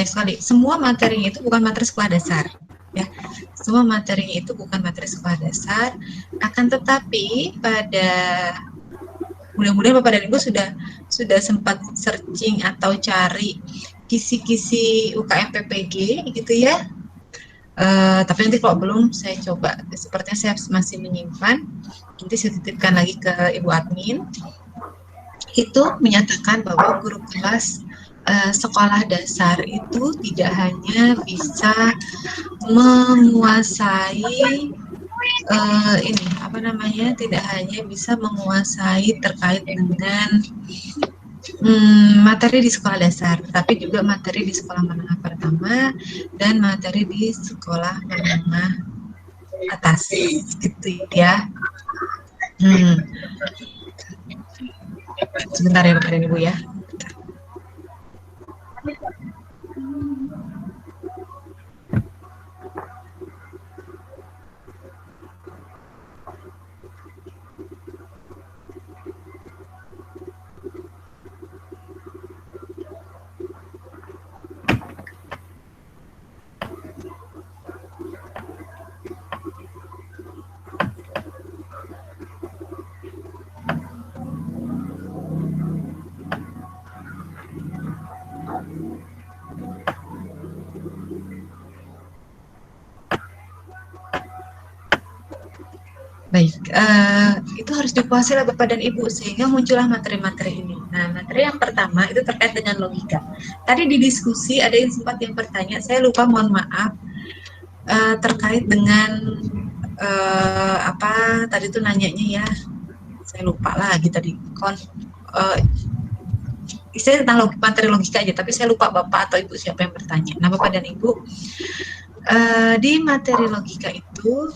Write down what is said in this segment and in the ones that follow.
baik sekali. Semua materinya itu bukan materi sekolah dasar, ya. Semua materinya itu bukan materi sekolah dasar. Akan tetapi pada mudah-mudahan Bapak dan Ibu sudah sempat searching atau cari kisi-kisi UKM PPG gitu ya. Tapi nanti kalau belum saya coba, sepertinya saya masih menyimpan, nanti saya titipkan lagi ke Ibu Admin. Itu menyatakan bahwa guru kelas sekolah dasar itu tidak hanya bisa menguasai tidak hanya bisa menguasai terkait dengan materi di sekolah dasar, tapi juga materi di sekolah menengah pertama dan materi di sekolah menengah atas, gitu ya. Sebentar ya Bapak dan Ibu ya. Baik, itu harus dikuasai oleh Bapak dan Ibu sehingga muncullah materi-materi ini. Nah, materi yang pertama itu terkait dengan logika. Tadi di diskusi ada yang sempat yang bertanya, saya lupa, mohon maaf, terkait dengan apa tadi itu nanyanya ya, saya lupa lagi tadi. Saya tentang materi logika aja, tapi saya lupa Bapak atau Ibu siapa yang bertanya. Nah, Bapak dan Ibu, di materi logika itu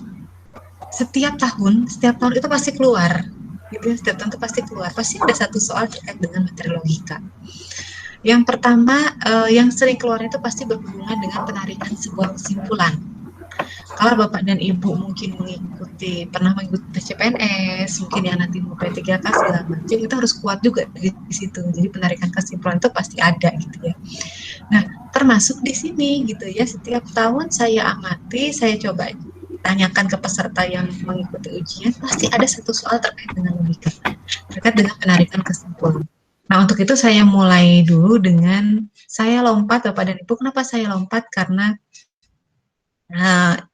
setiap tahun itu pasti keluar, gitu. Setiap tahun itu pasti keluar, pasti ada satu soal terkait dengan materi logika. Yang pertama, yang sering keluar itu pasti berhubungan dengan penarikan sebuah kesimpulan. Kalau Bapak dan Ibu mungkin pernah mengikuti CPNS, mungkin yang nanti mau P3K segala macam, itu harus kuat juga di situ. Jadi penarikan kesimpulan itu pasti ada gitu ya. Nah, termasuk di sini gitu ya, setiap tahun saya amati, saya coba tanyakan ke peserta yang mengikuti ujian, pasti ada satu soal terkait dengan logika, terkait dengan penarikan kesimpulan. Nah, untuk itu saya mulai dulu dengan saya lompat, Bapak dan Ibu. Kenapa saya lompat? Karena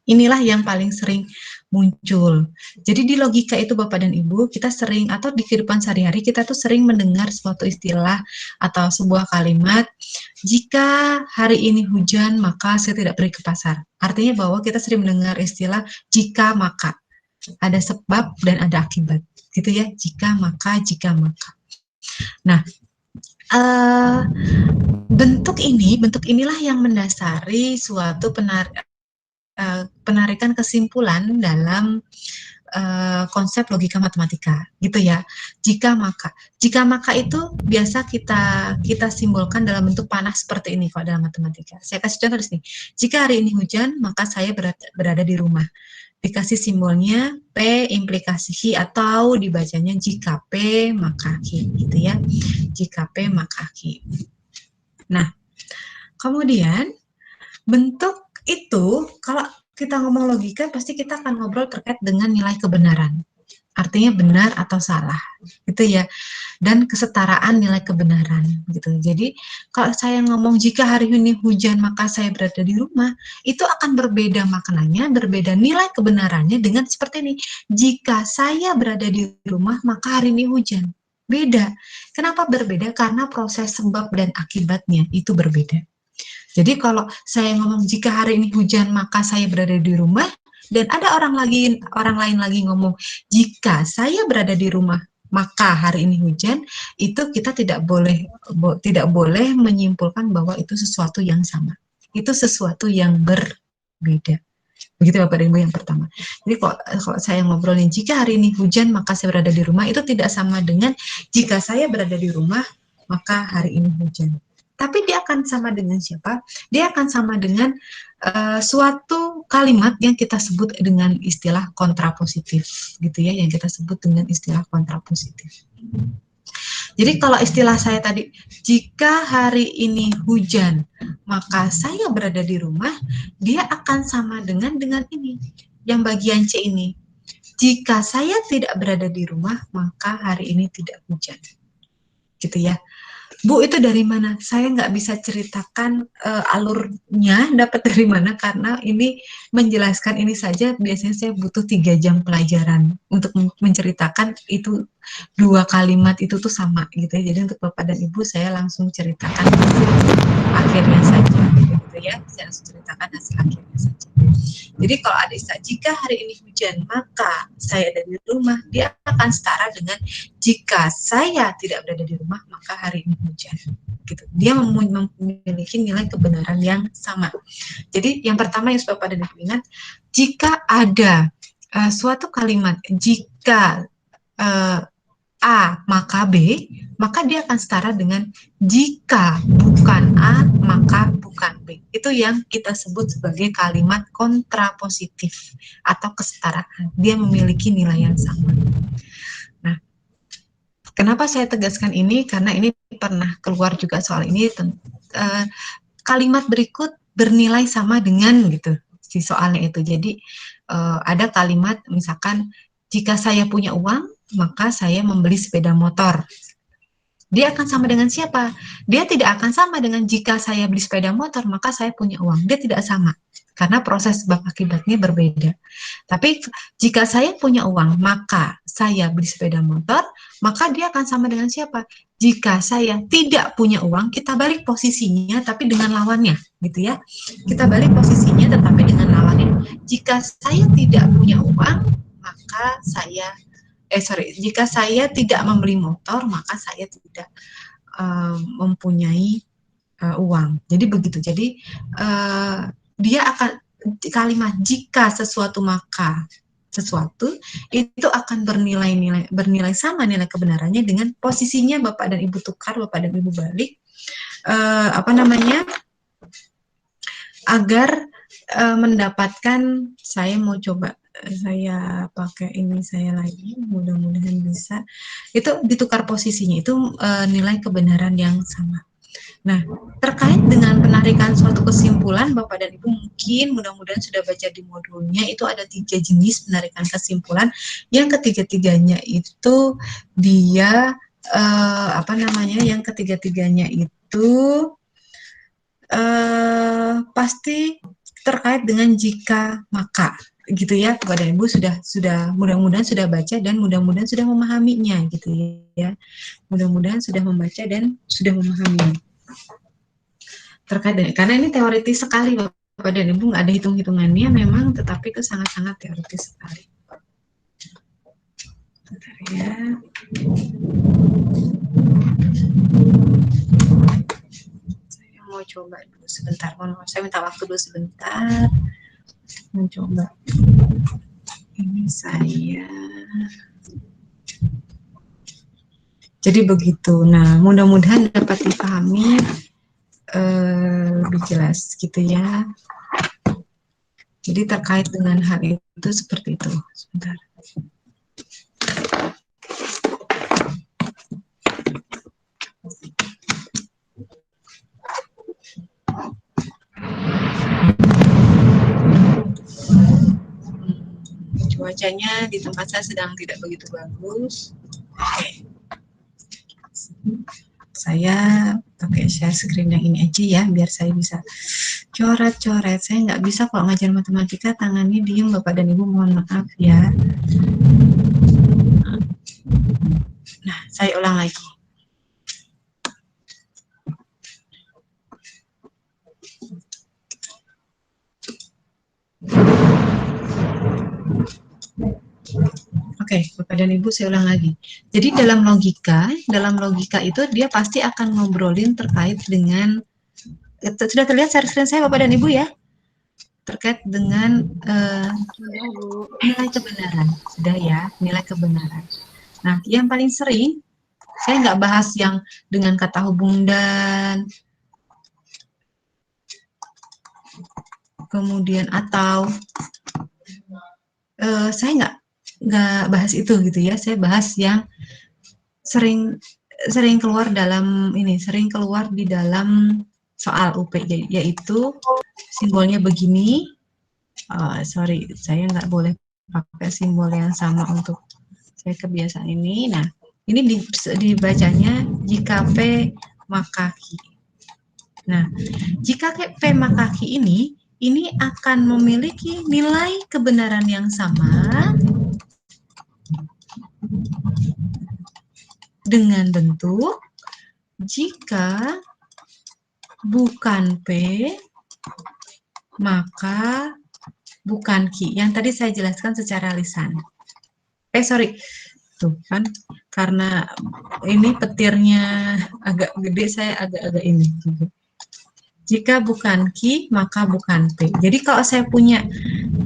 inilah yang paling sering muncul. Jadi di logika itu Bapak dan Ibu, kita sering, atau di kehidupan sehari-hari kita tuh sering mendengar suatu istilah atau sebuah kalimat, jika hari ini hujan maka saya tidak pergi ke pasar. Artinya bahwa kita sering mendengar istilah jika maka. Ada sebab dan ada akibat. Gitu ya, jika maka, jika maka. Nah, bentuk inilah yang mendasari suatu penarikan kesimpulan dalam konsep logika matematika, gitu ya. Jika maka itu biasa kita simbolkan dalam bentuk panah seperti ini kalau dalam matematika. Saya kasih contoh di sini. Jika hari ini hujan, maka saya berada di rumah. Dikasih simbolnya P implikasi Q, atau dibacanya jika P maka Q, gitu ya. Jika P maka Q. Nah, kemudian bentuk itu, kalau kita ngomong logika, pasti kita akan ngobrol terkait dengan nilai kebenaran. Artinya benar atau salah, gitu ya. Dan kesetaraan nilai kebenaran, gitu. Jadi, kalau saya ngomong jika hari ini hujan maka saya berada di rumah, itu akan berbeda maknanya, berbeda nilai kebenarannya dengan seperti ini. Jika saya berada di rumah maka hari ini hujan. Beda. Kenapa berbeda? Karena proses sebab dan akibatnya itu berbeda. Jadi kalau saya ngomong jika hari ini hujan maka saya berada di rumah, dan ada orang lain lagi ngomong jika saya berada di rumah maka hari ini hujan, itu kita tidak boleh menyimpulkan bahwa itu sesuatu yang sama. Itu sesuatu yang berbeda. Begitu Bapak dan Ibu yang pertama. Jadi kalau saya ngobrolin jika hari ini hujan maka saya berada di rumah, itu tidak sama dengan jika saya berada di rumah maka hari ini hujan. Tapi dia akan sama dengan siapa? Dia akan sama dengan suatu kalimat yang kita sebut dengan istilah kontrapositif, gitu ya, yang kita sebut dengan istilah kontrapositif. Jadi kalau istilah saya tadi, jika hari ini hujan, maka saya berada di rumah, dia akan sama dengan ini. Yang bagian C ini. Jika saya tidak berada di rumah, maka hari ini tidak hujan. Gitu ya. Bu, itu dari mana? Saya nggak bisa ceritakan alurnya dapat dari mana karena ini menjelaskan ini saja biasanya saya butuh 3 jam pelajaran untuk menceritakan itu 2 kalimat itu tuh sama gitu ya. Jadi untuk Bapak dan Ibu saya langsung ceritakan akhirnya saja gitu ya. Saya langsung ceritakan hasil akhirnya saja. Jadi kalau ada istilah jika hari ini hujan maka saya ada di rumah, dia akan setara dengan jika saya tidak berada di rumah maka hari ini hujan. Gitu. Dia memiliki nilai kebenaran yang sama. Jadi yang pertama yang Bapak dan Ibu ingat, jika ada suatu kalimat jika A maka B, maka dia akan setara dengan jika bukan A maka bukan B. Itu yang kita sebut sebagai kalimat kontrapositif atau kesetaraan. Dia memiliki nilai yang sama. Nah, kenapa saya tegaskan ini? Karena ini pernah keluar juga soal ini. Kalimat berikut bernilai sama dengan gitu si soalnya itu. Jadi ada kalimat misalkan jika saya punya uang maka saya membeli sepeda motor. Dia akan sama dengan siapa? Dia tidak akan sama dengan jika saya beli sepeda motor maka saya punya uang. Dia tidak sama karena proses sebab akibatnya berbeda. Tapi jika saya punya uang maka saya beli sepeda motor, maka dia akan sama dengan siapa? Jika saya tidak punya uang, kita balik posisinya tapi dengan lawannya, gitu ya. Kita balik posisinya tetapi dengan lawannya. Jika saya tidak punya uang, maka jika saya tidak membeli motor, maka saya tidak mempunyai uang. Jadi begitu. Jadi dia akan kalimat jika sesuatu maka sesuatu itu akan bernilai sama nilai kebenarannya dengan posisinya Bapak dan Ibu tukar, Bapak dan Ibu balik agar mendapatkan, saya mau coba saya pakai ini saya lagi, mudah-mudahan bisa. Itu ditukar posisinya, itu nilai kebenaran yang sama. Nah, terkait dengan penarikan suatu kesimpulan, Bapak dan Ibu mungkin mudah-mudahan sudah baca di modulnya, itu ada 3 jenis penarikan kesimpulan. Yang ketiga-tiganya itu dia yang ketiga-tiganya itu pasti terkait dengan jika maka gitu ya. Kepada Ibu sudah mudah-mudahan sudah baca dan mudah-mudahan sudah memahaminya gitu ya. Mudah-mudahan sudah membaca dan sudah memahaminya. Terkait dengan, karena ini teoritis sekali Bapak dan Ibu, nggak ada hitung-hitungannya memang, tetapi itu sangat-sangat teoritis sekali. Bentar ya. Saya mau coba dulu sebentar, saya minta waktu dulu sebentar. Mencoba. Ini saya. Jadi begitu. Nah, mudah-mudahan dapat dipahami lebih jelas gitu ya. Jadi terkait dengan hal itu seperti itu. Sebentar. Cuacanya di tempat saya sedang tidak begitu bagus. Oke. Saya pakai share screen yang ini aja ya, biar saya bisa coret-coret. Saya nggak bisa kalau ngajar matematika tangannya diem, Bapak dan Ibu, mohon maaf ya. Nah, saya ulang lagi. Oke, Bapak dan Ibu, saya ulang lagi. Jadi dalam logika itu dia pasti akan ngobrolin terkait dengan, sudah terlihat share screen saya Bapak dan Ibu ya? Terkait dengan nilai kebenaran, sudah ya, nilai kebenaran. Nah, yang paling sering, saya nggak bahas yang dengan kata hubung dan, kemudian atau, saya nggak bahas itu gitu ya. Saya bahas yang sering sering keluar di dalam soal UP, yaitu simbolnya begini. Sorry, saya nggak boleh pakai simbol yang sama untuk saya kebiasaan ini. Nah, ini dibacanya jika P maka Q. Nah, jika P maka Q ini akan memiliki nilai kebenaran yang sama dengan bentuk jika bukan P maka bukan Q. Yang tadi saya jelaskan secara lisan. Sorry, tuh kan, karena ini petirnya agak gede, saya agak-agak ini. Jika bukan Q, maka bukan P. Jadi kalau saya punya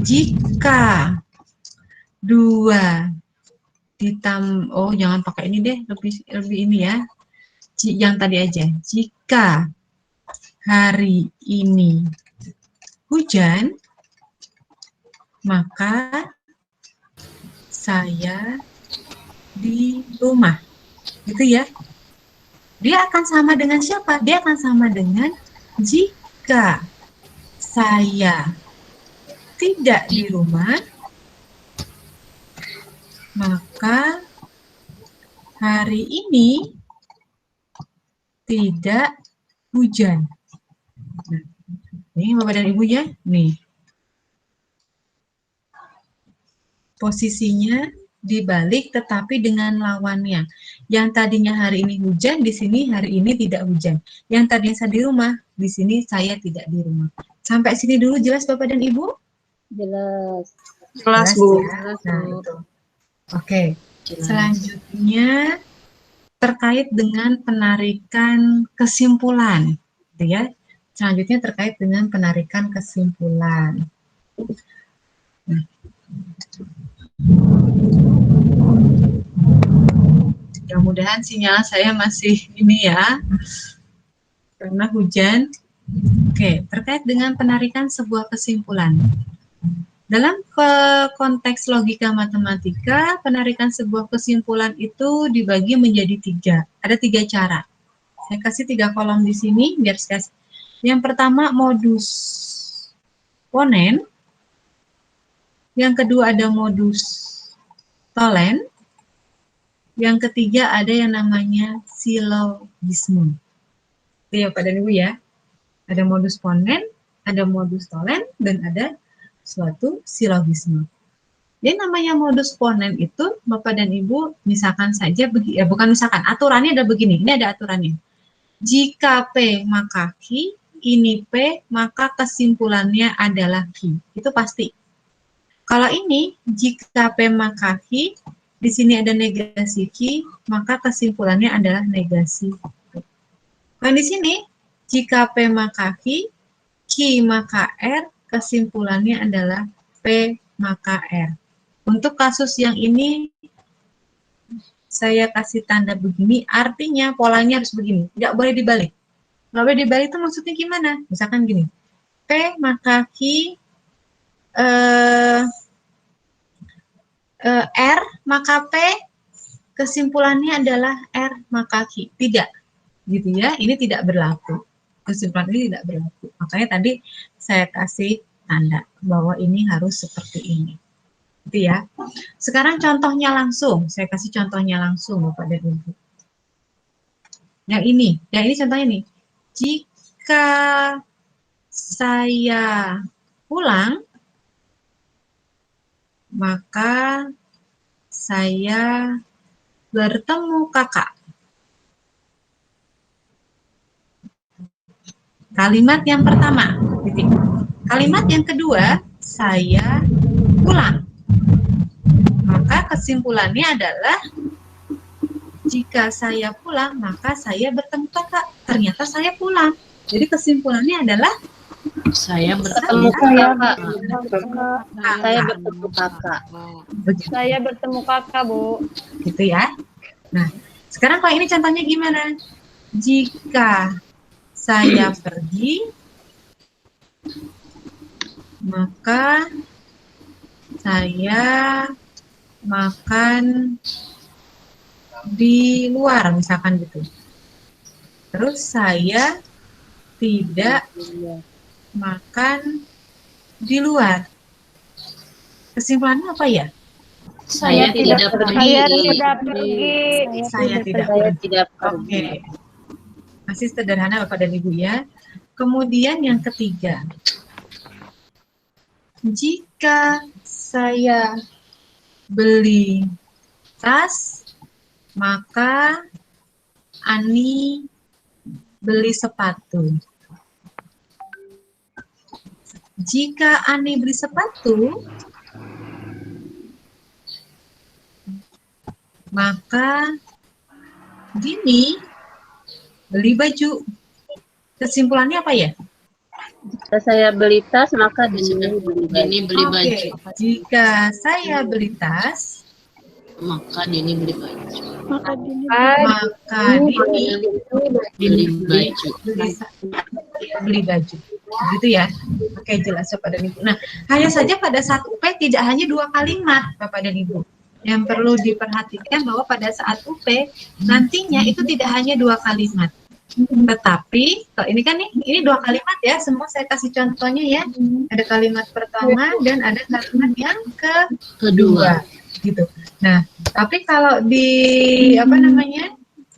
jika 2 jangan pakai ini deh, lebih ini ya. Yang tadi aja. Jika hari ini hujan, maka saya di rumah. Gitu ya. Dia akan sama dengan siapa? Dia akan sama dengan jika saya tidak di rumah, maka hari ini tidak hujan. Nah, ini Bapak dan Ibu ya, nih. Posisinya dibalik tetapi dengan lawannya. Yang tadinya hari ini hujan, di sini hari ini tidak hujan. Yang tadinya saya di rumah, di sini saya tidak di rumah. Sampai sini dulu jelas Bapak dan Ibu? Jelas. Jelas Bu. Ya? Jelas, nah, itu. Oke. Selanjutnya terkait dengan penarikan kesimpulan, gitu ya. Selanjutnya terkait dengan penarikan kesimpulan. Nah. Mudah-mudahan sinyal saya masih ini ya, karena hujan. Oke, terkait dengan penarikan sebuah kesimpulan. Dalam konteks logika matematika, penarikan sebuah kesimpulan itu dibagi menjadi 3. Ada 3 cara. Saya kasih 3 kolom di sini, biar saya kasih. Yang pertama, modus ponen. Yang kedua, ada modus tolen. Yang ketiga, ada yang namanya silogisme. Itu ya Pak dan Ibu ya. Ada modus ponen, ada modus tolen, dan ada suatu silogisme. Jadi namanya modus ponen itu, Bapak dan Ibu, misalkan saja, bukan misalkan, aturannya ada begini, ini ada aturannya. Jika P maka Q, ini P, maka kesimpulannya adalah Q. Itu pasti. Kalau ini, jika P maka Q, di sini ada negasi Q, maka kesimpulannya adalah negasi P. Nah, di sini, jika P maka Q, Q maka R, kesimpulannya adalah P maka R. Untuk kasus yang ini, saya kasih tanda begini, artinya polanya harus begini, nggak boleh dibalik. Nggak boleh dibalik itu maksudnya gimana? Misalkan gini, P maka Q, R maka P, kesimpulannya adalah R maka Q. Tidak, gitu ya, ini tidak berlaku. Kesimpulan ini tidak berlaku. Makanya tadi saya kasih tanda bahwa ini harus seperti ini. Gitu ya. Sekarang contohnya langsung, saya kasih contohnya langsung Bapak dan Ibu. Yang ini contohnya nih. Jika saya pulang, maka saya bertemu kakak. Kalimat yang pertama, titik. Kalimat yang kedua, saya pulang. Maka kesimpulannya adalah jika saya pulang, maka saya bertemu kakak. Ternyata saya pulang. Jadi kesimpulannya adalah saya bertemu kakak. Saya bertemu kakak. Saya bertemu kakak, Bu. Gitu ya. Nah, sekarang kalau ini contohnya gimana? Jika saya pergi, maka saya makan di luar misalkan gitu. Terus saya tidak makan di luar. Kesimpulannya apa ya? Saya tidak pergi. Saya tidak pergi. Oke. Masih sederhana Bapak dan Ibu ya. Kemudian yang ketiga. Jika saya beli tas, maka Ani beli sepatu. Jika Ani beli sepatu, maka Dini beli baju. Kesimpulannya apa ya? Jika saya beli tas, maka Dini beli baju. Dini beli baju. Jika saya beli tas, Maka Dini beli baju. maka Dini Beli baju. beli baju. Gitu ya. Oke, jelas Bapak dan Ibu. Nah, hanya saja pada saat UP tidak hanya 2 kalimat Bapak dan Ibu. Yang perlu diperhatikan bahwa pada saat UP nantinya itu tidak hanya 2 kalimat. Tetapi kalau ini kan ini 2 kalimat ya, semua saya kasih contohnya ya. Ada kalimat pertama dan ada kalimat yang kedua gitu. Nah, tapi kalau di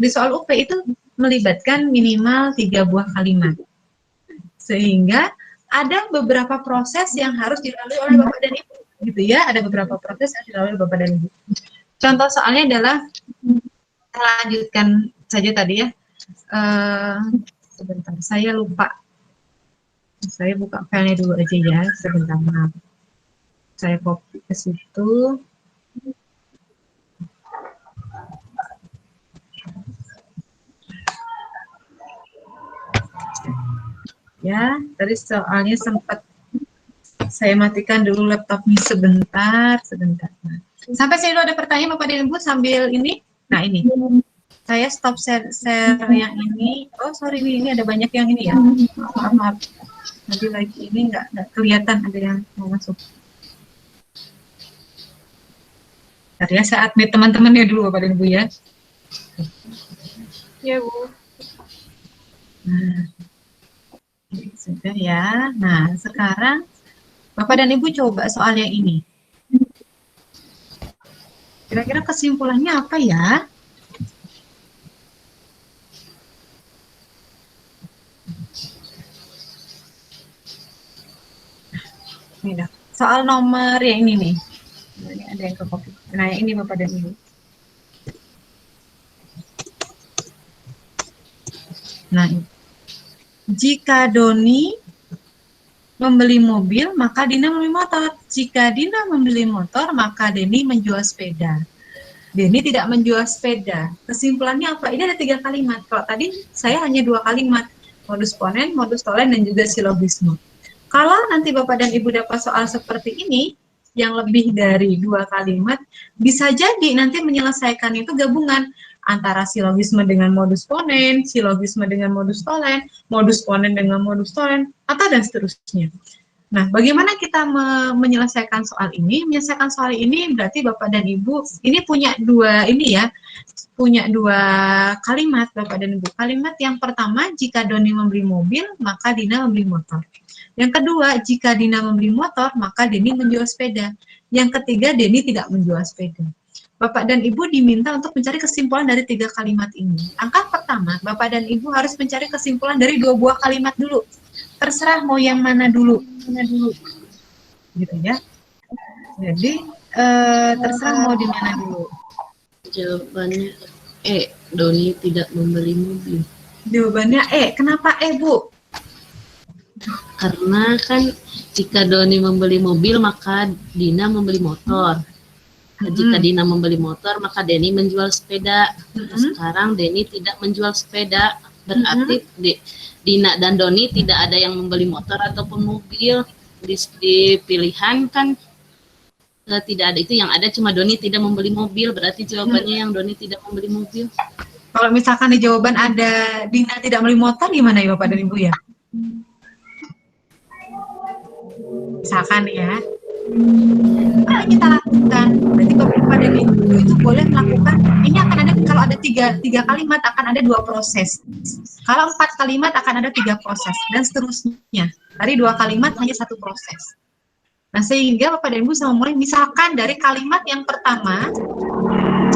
di soal UP itu melibatkan minimal 3 buah kalimat. Sehingga ada beberapa proses yang harus dilalui oleh Bapak dan Ibu gitu ya, ada beberapa proses yang dilalui Bapak dan Ibu. Contoh soalnya adalah, saya lanjutkan saja tadi ya. Sebentar, saya lupa. Saya buka filenya dulu aja ya, sebentar, maaf. Saya copy ke situ. Ya, tadi soalnya sempat saya matikan dulu laptopnya sebentar. Nah, sampai sini dulu ada pertanyaan Bapak dan Ibu sambil ini. Nah, ini. Saya stop share yang ini. Oh, sorry, ini ada banyak yang ini ya. Maaf. Nanti lagi ini nggak kelihatan ada yang mau masuk. Tadi ya, saat meet teman-temannya dulu Bapak dan Ibu ya. Ya, Bu. Nah, sudah ya. Nah, sekarang Bapak dan Ibu coba soal yang ini. Kira-kira kesimpulannya apa ya? Ini dah. Soal nomor yang ini nih. Nah, ini ada yang ke copy. Nah, yang ini Bapak dan Ibu. Nah, jika Doni membeli mobil, maka Dina membeli motor. Jika Dina membeli motor, maka Deni menjual sepeda. Deni tidak menjual sepeda. Kesimpulannya apa? Ini ada 3 kalimat. Kalau tadi saya hanya 2 kalimat. Modus ponen, modus tolen, dan juga silogisme. Kalau nanti Bapak dan Ibu dapat soal seperti ini, yang lebih dari 2 kalimat, bisa jadi nanti menyelesaikan itu gabungan antara silogisme dengan modus ponen, silogisme dengan modus ponen dengan modus tolen, atau dan seterusnya. Nah, bagaimana kita menyelesaikan soal ini? Menyelesaikan soal ini berarti Bapak dan Ibu ini punya 2 kalimat Bapak dan Ibu. Kalimat yang pertama, jika Doni membeli mobil, maka Dina membeli motor. Yang kedua, jika Dina membeli motor, maka Deni menjual sepeda. Yang ketiga, Deni tidak menjual sepeda. Bapak dan Ibu diminta untuk mencari kesimpulan dari 3 kalimat ini. Langkah pertama, Bapak dan Ibu harus mencari kesimpulan dari 2 buah kalimat dulu. Terserah mau yang mana dulu. Gitu ya. Jadi, terserah mau di mana dulu. Jawabannya Doni tidak membeli mobil. Jawabannya kenapa Bu? Karena kan jika Doni membeli mobil, maka Dina membeli motor. Jika Dina membeli motor, maka Deni menjual sepeda. Sekarang Deni tidak menjual sepeda. Berarti Dina dan Doni tidak ada yang membeli motor ataupun mobil. Di pilihan kan tidak ada itu, yang ada cuma Doni tidak membeli mobil. Berarti jawabannya yang Doni tidak membeli mobil. Kalau misalkan di jawaban ada Dina tidak membeli motor, gimana ya Bapak dan Ibu ya? Misalkan ya, Apa yang kita lakukan? Berarti Bapak dan Ibu itu boleh melakukan, ini akan ada, kalau ada tiga kalimat akan ada 2 proses. Kalau 4 kalimat akan ada 3 proses, dan seterusnya. Dari 2 kalimat hanya 1 proses. Nah, sehingga Bapak dan Ibu sama mulai, misalkan dari kalimat yang pertama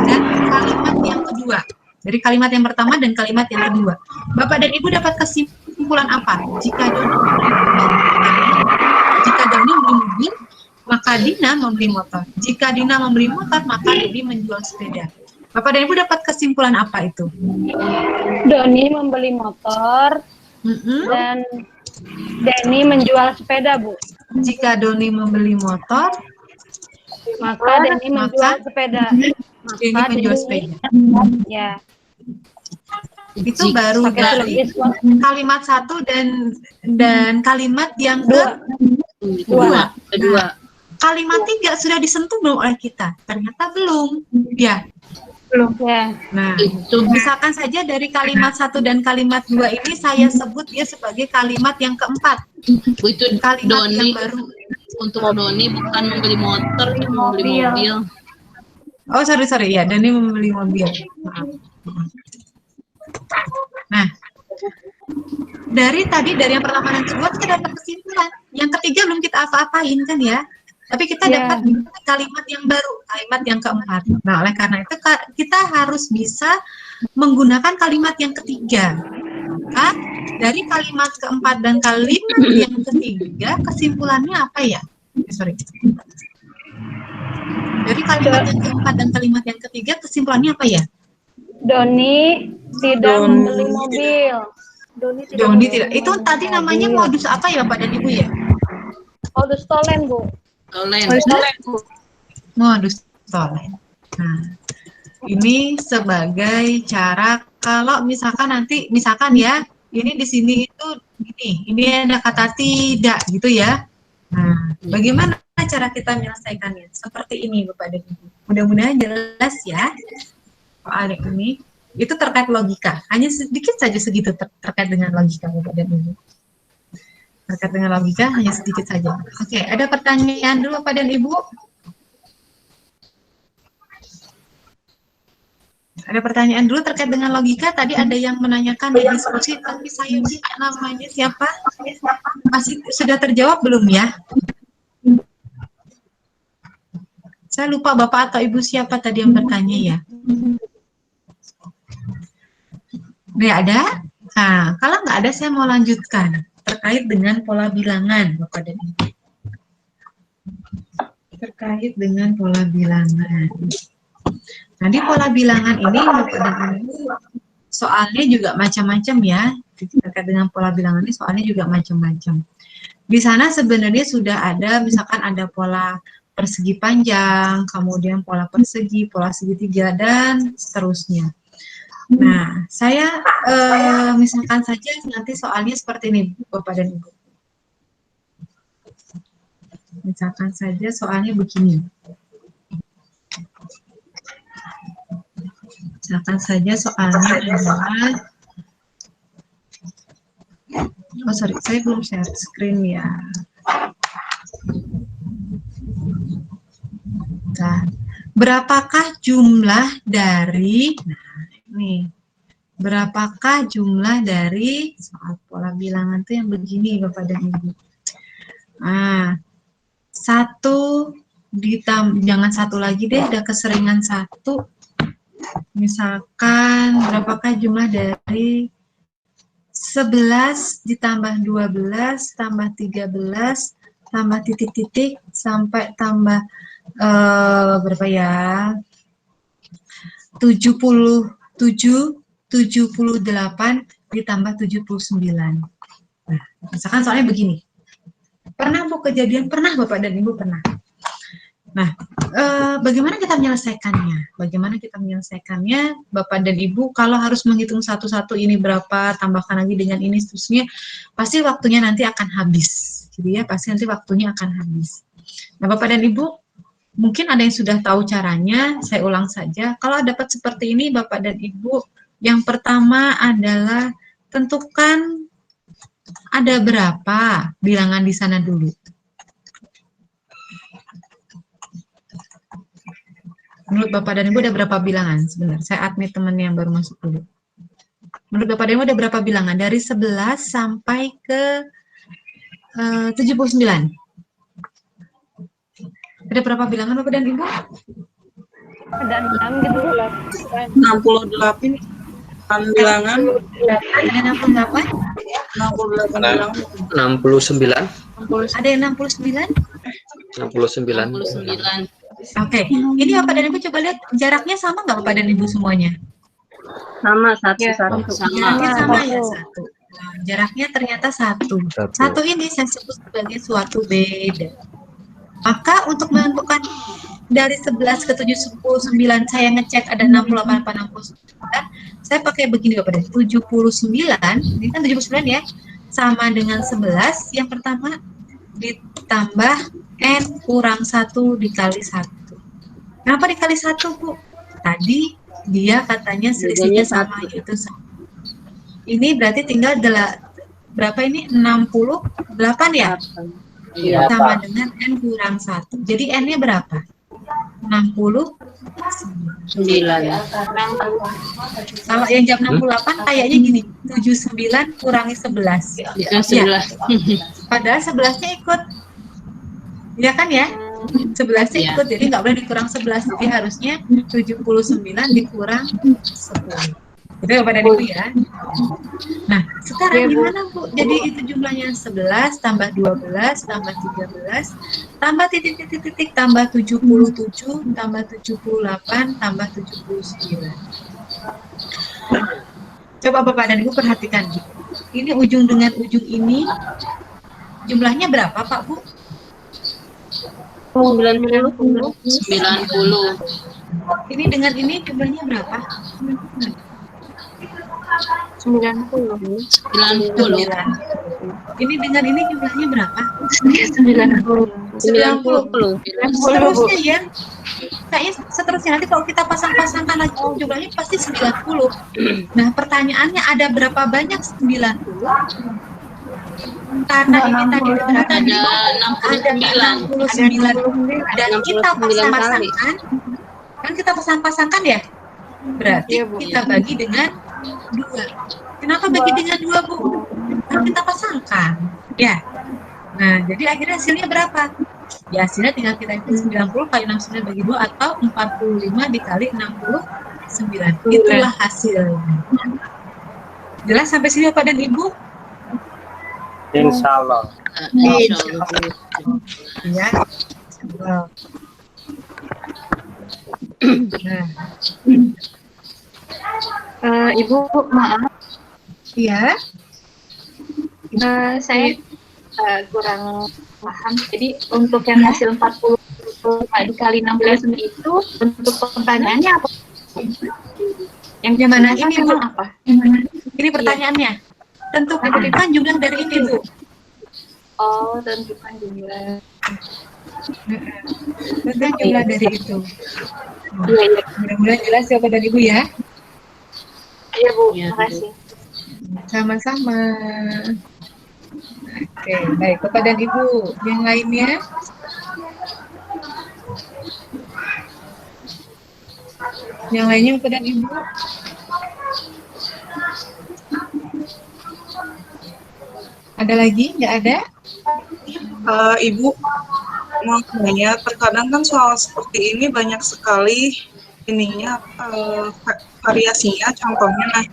dan kalimat yang kedua. Dari kalimat yang pertama dan kalimat yang kedua. Bapak dan Ibu dapat kesimpulan apa? Jika Doni membeli mobil, maka Dina membeli motor. Jika Dina membeli motor, maka Doni menjual sepeda. Bapak dan Ibu dapat kesimpulan apa itu? Doni membeli motor dan Deni menjual sepeda, Bu. Jika Doni membeli motor, Maka Deni menjual sepeda. Deni menjual sepeda. Ya. Itu baru Pakai dari silogis, Bu. kalimat 1 dan kalimat yang Dua. Kedua. Kalimat 3 sudah disentuh belum oleh kita? Ternyata belum. Ya. Belum. Ya. Nah, Itu misalkan saja dari kalimat 1 dan kalimat 2 ini saya sebut dia sebagai kalimat yang keempat. itu Kalimat Doni yang baru. untuk Doni bukan membeli motor, tapi membeli mobil. Oh, sorry ya, Dani membeli mobil. Maaf. Nah, dari yang pertama dan kedua kita dapat kesimpulan. Yang ketiga belum kita apa-apain kan ya. Tapi kita dapat kalimat yang baru, kalimat yang keempat. Nah, oleh karena itu kita harus bisa menggunakan kalimat yang ketiga. Nah, dari kalimat keempat dan kalimat yang ketiga, kesimpulannya apa ya? Dari kalimat yang keempat dan kalimat yang ketiga, kesimpulannya apa ya? Doni tidak membeli mobil. Doni tidak. Itu tadi namanya modus apa ya, Bapak dan Ibu ya? Modus tolen, Bu. Modus tolen. Nah, ini sebagai cara kalau misalkan nanti, misalkan ya, ini di sini itu ini ada kata tidak gitu ya. Nah, bagaimana cara kita menyelesaikannya? Seperti ini, Bapak dan Ibu. Mudah-mudahan jelas ya. Soal ini itu terkait logika. Hanya sedikit saja segitu terkait dengan logika, Bapak dan Ibu. Terkait dengan logika hanya sedikit saja. Oke, ada pertanyaan dulu Bapak dan Ibu? Ada pertanyaan dulu terkait dengan logika. Tadi ada yang menanyakan di diskusi, tapi saya lupa namanya siapa? Masih sudah terjawab belum ya? Saya lupa Bapak atau Ibu siapa tadi yang bertanya ya. Nggak ada? Nah, kalau nggak ada saya mau lanjutkan terkait dengan pola bilangan, Bapak dan Ibu. Terkait dengan pola bilangan. Nah, di pola bilangan ini, Bapak dan Ibu, soalnya juga macam-macam ya. Terkait dengan pola bilangan ini, soalnya juga macam-macam. Di sana sebenarnya sudah ada, misalkan ada pola persegi panjang, kemudian pola persegi, pola segitiga, dan seterusnya. Nah, saya misalkan saja nanti soalnya seperti ini, Bapak dan Ibu. Misalkan saja soalnya begini. Misalkan saja soalnya adalah, oh sorry, saya belum share screen ya. Nah, berapakah jumlah dari, nih, berapakah jumlah dari soal pola bilangan itu yang begini Bapak dan Ibu. Nah, jangan satu lagi deh, ada keseringan satu. Misalkan berapakah jumlah dari 11 ditambah 12 tambah 13 tambah titik-titik sampai tambah berapa ya? 78 ditambah 79. Nah, misalkan soalnya begini. Pernah Bu kejadian? Pernah Bapak dan Ibu pernah. Nah, bagaimana kita menyelesaikannya? Bagaimana kita menyelesaikannya, Bapak dan Ibu? Kalau harus menghitung satu-satu ini berapa, tambahkan lagi dengan ini, seterusnya, pasti waktunya nanti akan habis. Jadi ya, pasti nanti waktunya akan habis. Nah, Bapak dan Ibu, mungkin ada yang sudah tahu caranya, saya ulang saja. Kalau dapat seperti ini, Bapak dan Ibu, yang pertama adalah tentukan ada berapa bilangan di sana dulu. Menurut Bapak dan Ibu ada berapa bilangan? Sebentar, saya admit teman yang baru masuk dulu. Menurut Bapak dan Ibu ada berapa bilangan? Dari 11 sampai ke 79. Ada berapa bilangan Bapak dan Ibu? Ada 6 gitu Bu. 68 bilangan. Ada 68? 68 bilangan. 69. Ada yang 69? 69. 69. Oke, ini Bapak dan Ibu coba lihat jaraknya sama nggak Bapak dan Ibu semuanya? Sama satu. Jaraknya Sama. sama ya, satu. Nah, jaraknya ternyata satu. Satu ini saya sebut sebagai suatu beda. Maka untuk menentukan dari 11 ke 79 saya ngecek ada 68 apa 69, saya pakai begini Bapak dan 79, ini kan 79 ya, sama dengan 11, yang pertama ditambah N kurang 1 dikali 1. Kenapa dikali 1 Bu? Tadi dia katanya selisihnya sama, yaitu 1. Ini berarti tinggal berapa ini? 68 ya? Iya. Sama dengan N kurang 1. Jadi N-nya berapa? 69. 9. Kalau yang jam 68 kayaknya gini, 79 kurangi 11. Bukan 11. Padahal 11-nya ikut. Ya kan ya? 11-nya Iya. ikut, jadi nggak boleh dikurang 11. Jadi harusnya 79 dikurang 10. Itu ya pada Ibu ya. Nah, sekarang gimana Bu? Jadi itu jumlahnya 11 tambah 12 tambah 13 tambah titik tambah 77 tambah 78 tambah 79. Coba Bapak dan Ibu perhatikan. Ini ujung dengan ujung ini jumlahnya berapa Pak Bu? 90. 90. Ini dengan ini jumlahnya berapa? 90. 90. Ini dengan ini jumlahnya berapa? 90. 90. Seterusnya ya. Kayaknya seterusnya nanti kalau kita pasang-pasangkan lagi jumlahnya pasti 90. Nah, pertanyaannya ada berapa banyak 90? Karena ini tadi Ada 69 dan kita pasang-pasangkan, kan kita pasang-pasangkan ya? Berarti kita bagi dengan 2. Kenapa bagi dengan 2 Bu? Kan kita pasangkan, ya. Nah, jadi akhirnya hasilnya berapa? Ya hasilnya tinggal kita hitung 90 kali 69 bagi 2 atau 45 dikali 69. Itulah hasilnya. Jelas sampai sini Bapak dan Ibu? Insya Allah. Insyaallah. Ya. Nah, Ibu, maaf, iya. saya kurang paham. Jadi untuk yang hasil 40 dikali 16 itu untuk pertanyaannya apa? Yang Mana ini Bu? apa? Ini pertanyaannya. Tentukan jumlah dari ini Bu. Oh, tentukan jumlah. Tentukan jumlah dari itu. Iya, iya. Mudah-mudahan jelas ya Bapak dan Ibu ya. Iya, Bu. Iya, Terima kasih. Sama-sama. Oke, baik Bapak dan Ibu. Yang lainnya? Yang lainnya Bapak dan Ibu? Ada lagi? Nggak ada? Ibu mau tanya, terkadang kan soal seperti ini banyak sekali ininya variasinya. Contohnya, nah,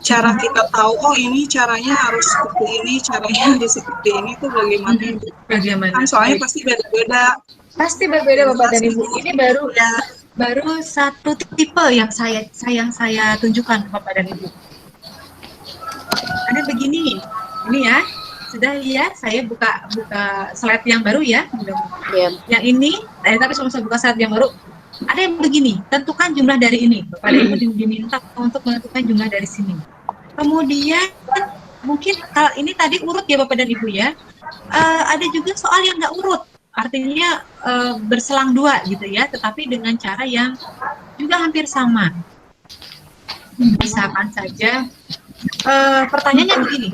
cara kita tahu oh ini caranya harus seperti ini, caranya harus seperti ini tuh bagaimana? Bagaimana? Kan soalnya pasti beda-beda. Pasti berbeda Bapak dan Ibu. Ini baru satu tipe yang saya tunjukkan Bapak dan Ibu. Ada begini, ini ya. Sudah ya, saya buka slide yang baru ya. Iya. Yang ini, tapi saya buka slide yang baru. Ada yang begini, tentukan jumlah dari ini. Bapak dan Ibu diminta untuk menentukan jumlah dari sini. Kemudian mungkin kalau ini tadi urut ya Bapak dan Ibu ya. Ada juga soal yang nggak urut. Artinya berselang 2 gitu ya, tetapi dengan cara yang juga hampir sama. Misalkan saja, pertanyaannya begini,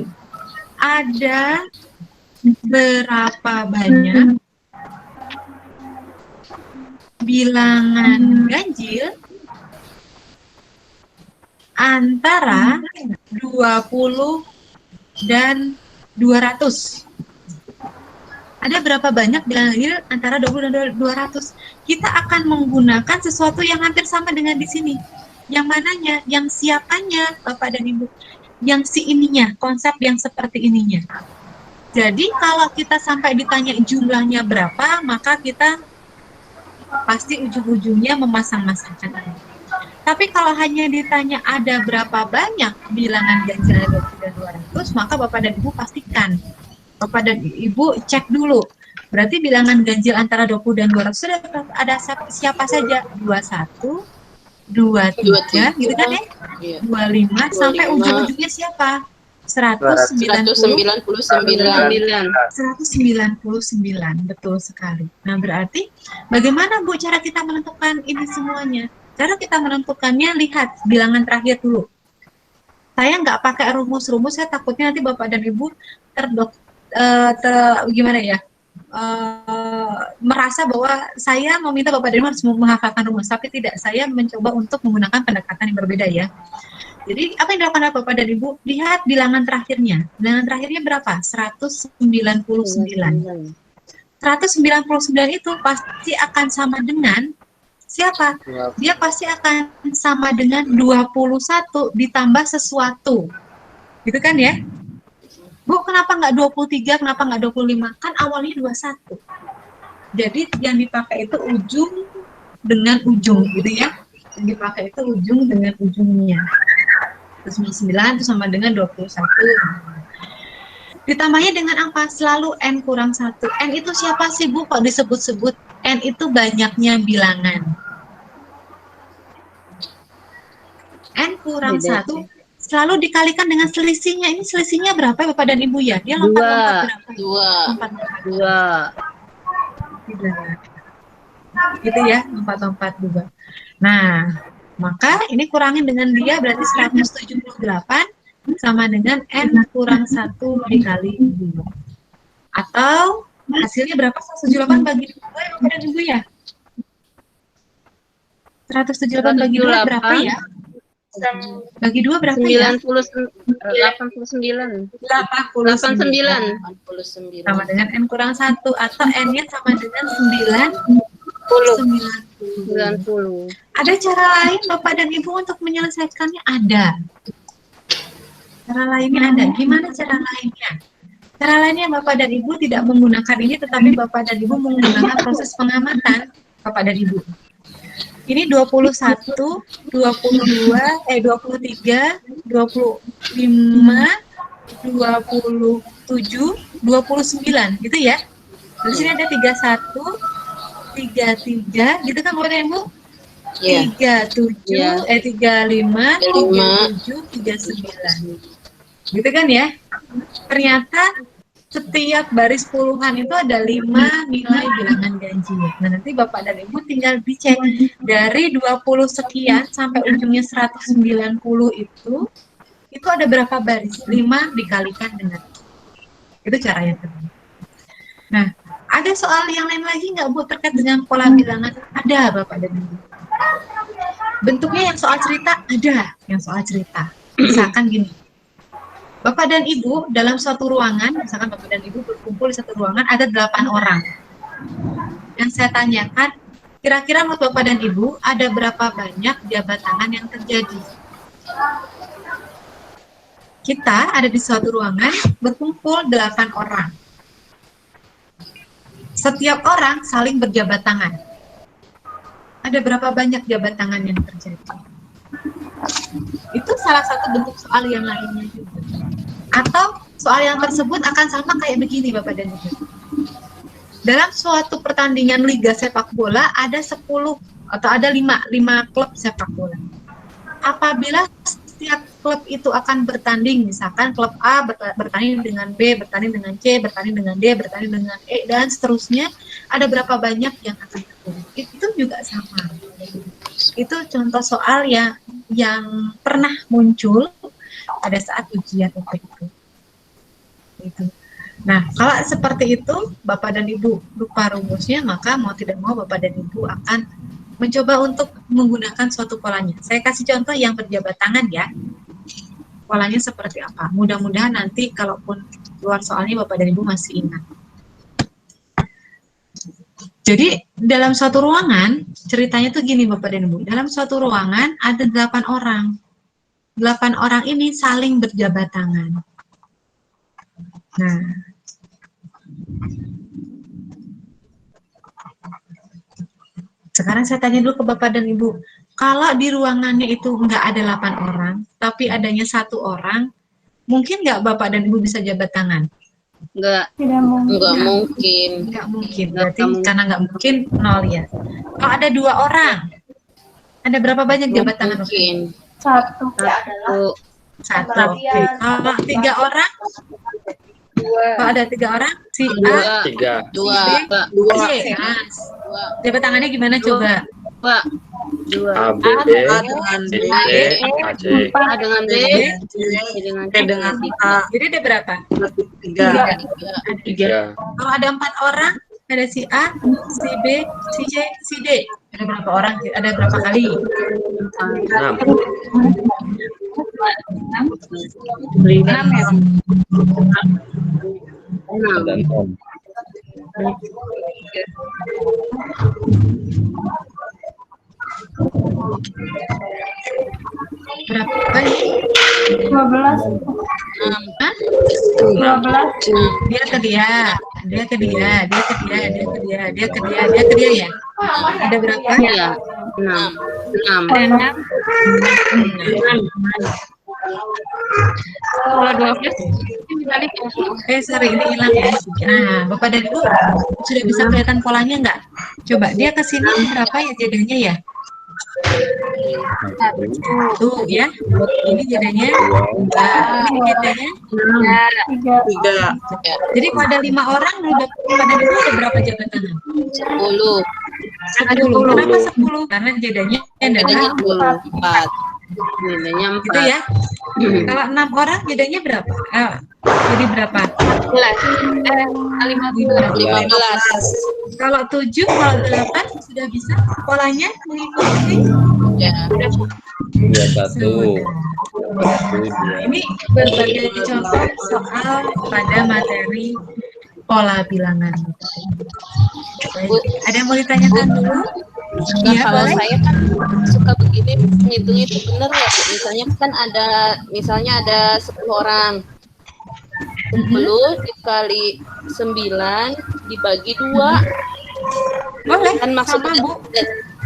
ada berapa banyak bilangan ganjil antara 20 dan 200. Ada berapa banyak bilangan ganjil antara 20 dan 200? Kita akan menggunakan sesuatu yang hampir sama dengan di sini. Yang mananya? Yang siapanya, Bapak dan Ibu. Yang si ininya, konsep yang seperti ininya. Jadi kalau kita sampai ditanya jumlahnya berapa, maka kita pasti ujung-ujungnya memasang-masangkan ini. Tapi kalau hanya ditanya ada berapa banyak bilangan ganjil ada 20 dan 200, maka Bapak dan Ibu pastikan. Bapak dan Ibu cek dulu. Berarti bilangan ganjil antara 20 dan 200 ada siapa saja? 21, 23, gitu kan ya? 25, sampai ujung-ujungnya siapa? 199. 199, betul sekali. Nah, berarti bagaimana Bu cara kita menentukan ini semuanya? Cara kita menentukannya, lihat bilangan terakhir dulu. Saya nggak pakai rumus-rumus, saya takutnya nanti Bapak dan Ibu merasa bahwa saya meminta Bapak dan Ibu harus menghafalkan rumus, tapi tidak. Saya mencoba untuk menggunakan pendekatan yang berbeda ya. Jadi apa yang dilakukan oleh Bapak dan Ibu? Lihat bilangan terakhirnya. Bilangan terakhirnya berapa? 199. 199 itu pasti akan sama dengan siapa? Dia pasti akan sama dengan 21 ditambah sesuatu. Gitu kan ya? Bu, kenapa nggak 23? Kenapa nggak 25? Kan awalnya 21. Jadi yang dipakai itu ujung dengan ujung gitu ya. Yang dipakai itu ujung dengan ujungnya. Terus 9 itu sama dengan 21. Ditambahnya dengan apa? Selalu N kurang 1. N itu siapa sih Bu? Kok disebut-sebut N itu banyaknya bilangan. N kurang 1 selalu dikalikan dengan selisihnya. Ini selisihnya berapa Bapak dan Ibu ya? Dia lompat-lompat berapa? 2. Gitu ya, lompat-lompat 2. Nah, maka ini kurangin dengan dia berarti 178 sama dengan N kurang 1 dikali 2. Atau hasilnya berapa? 178 bagi 2 ya Bapak dan Ibu ya? 178 bagi 2 berapa ya? Bagi 2 berapa ya? 89. 89. Sama dengan N kurang 1 atau N-nya sama dengan 90. Ada cara lain Bapak dan Ibu untuk menyelesaikannya? Ada. Cara lainnya ada. Gimana cara lainnya? Cara lainnya Bapak dan Ibu tidak menggunakan ini, tetapi Bapak dan Ibu menggunakan proses pengamatan Bapak dan Ibu. Ini 21, 23, 25, 27, 29, gitu ya. Di sini ada 31, 33, gitu kan Bapak dan Ibu? 37, 35, 37, 39. Gitu kan ya? Ternyata setiap baris puluhan itu ada 5 nilai bilangan ganjil. Nah, nanti Bapak dan Ibu tinggal dicek dari 20 sekian sampai ujungnya 190 itu ada berapa baris? 5 dikalikan dengan itu caranya. Nah, ada soal yang lain lagi nggak Bu terkait dengan pola bilangan? Ada Bapak dan Ibu. Bentuknya yang soal cerita ada, yang soal cerita. Misalkan gini. Bapak dan Ibu dalam suatu ruangan, misalkan Bapak dan Ibu berkumpul di satu ruangan, ada 8 orang. Yang saya tanyakan, kira-kira menurut Bapak dan Ibu, ada berapa banyak jabat tangan yang terjadi? Kita ada di suatu ruangan, berkumpul 8 orang. Setiap orang saling berjabat tangan. Ada berapa banyak jabat tangan yang terjadi? Itu salah satu bentuk soal yang lainnya juga. Atau soal yang tersebut akan sama kayak begini Bapak dan Ibu. Dalam suatu pertandingan liga sepak bola ada 10 atau ada 5 klub sepak bola. Apabila setiap klub itu akan bertanding, misalkan klub A bertanding dengan B, bertanding dengan C, bertanding dengan D, bertanding dengan E, dan seterusnya, ada berapa banyak yang akan terjadi. Itu juga sama. Itu contoh soal yang pernah muncul pada saat ujian UPK itu. Nah, kalau seperti itu, Bapak dan Ibu lupa rumusnya, maka mau tidak mau Bapak dan Ibu akan mencoba untuk menggunakan suatu polanya. Saya kasih contoh yang berjabat tangan ya. Polanya seperti apa? Mudah-mudahan nanti kalaupun keluar soalnya Bapak dan Ibu masih ingat. Jadi dalam suatu ruangan, ceritanya tuh gini Bapak dan Ibu. Dalam suatu ruangan ada 8 orang. 8 orang ini saling berjabat tangan. Nah, sekarang saya tanya dulu ke Bapak dan Ibu, kalau di ruangannya itu nggak ada 8 orang, tapi adanya 1 orang, mungkin nggak Bapak dan Ibu bisa jabat tangan? Enggak, Tidak mungkin. enggak mungkin. Nggak mungkin, Nggak berarti mungkin. karena nggak mungkin, 0 ya. Kalau ada 2 orang, ada berapa banyak jabat tangan? Mungkin. Satu. Satu. 1. Oke. Kalau 3 orang, kalau ada 3 orang, si A, Dua. si B, Dua. si C. Nah, jabat tangannya gimana coba? Dua. A, B, D, C, D, A, C. A dengan B. C dengan A. Jadi ada berapa? 3. 3. Kalau ada 4 orang, ada si A, si B, si C, si D. Ada berapa orang? Ada berapa kali? 6. 6 ya. Enam. Berapa kali? 12. Hah? 12. Dia ke dia, dia ke dia, dia ke dia, dia ke dia, dia ke dia, dia ke dia ya. Ada berapa? Iya. 6. 6. Ada 6. Kalau 12 itu dibalik ya. Sorry, ini hilang ya. Nah, Bapak dan Ibu sudah bisa kelihatan polanya nggak? Coba dia ke sini berapa ya jadinya ya? 1 ya. Ini jadinya 2. Ini jadinya 3. 3. Jadi kalau ada 5 orang, Bapak dan Ibu ada berapa jabat tangan? 10. 10. Kenapa 10? Karena jadinya adalah 4. Nilainya 4. gitu ya. Kalau 6 orang jadinya berapa? Jadi berapa? 15. 15. Kalau 7, kalau 8 sudah bisa polanya mengikuti. Ya. 21. Ini berbagai contoh soal pada materi pola bilangan. Baik. Ada yang mau ditanyakan dulu? Nah, Iya, kalau boleh. saya kan suka begini ngitungnya itu bener ya. Misalnya ada 10 orang. 10 dikali 9 dibagi 2. Boleh, Kan sama maksudnya Bu.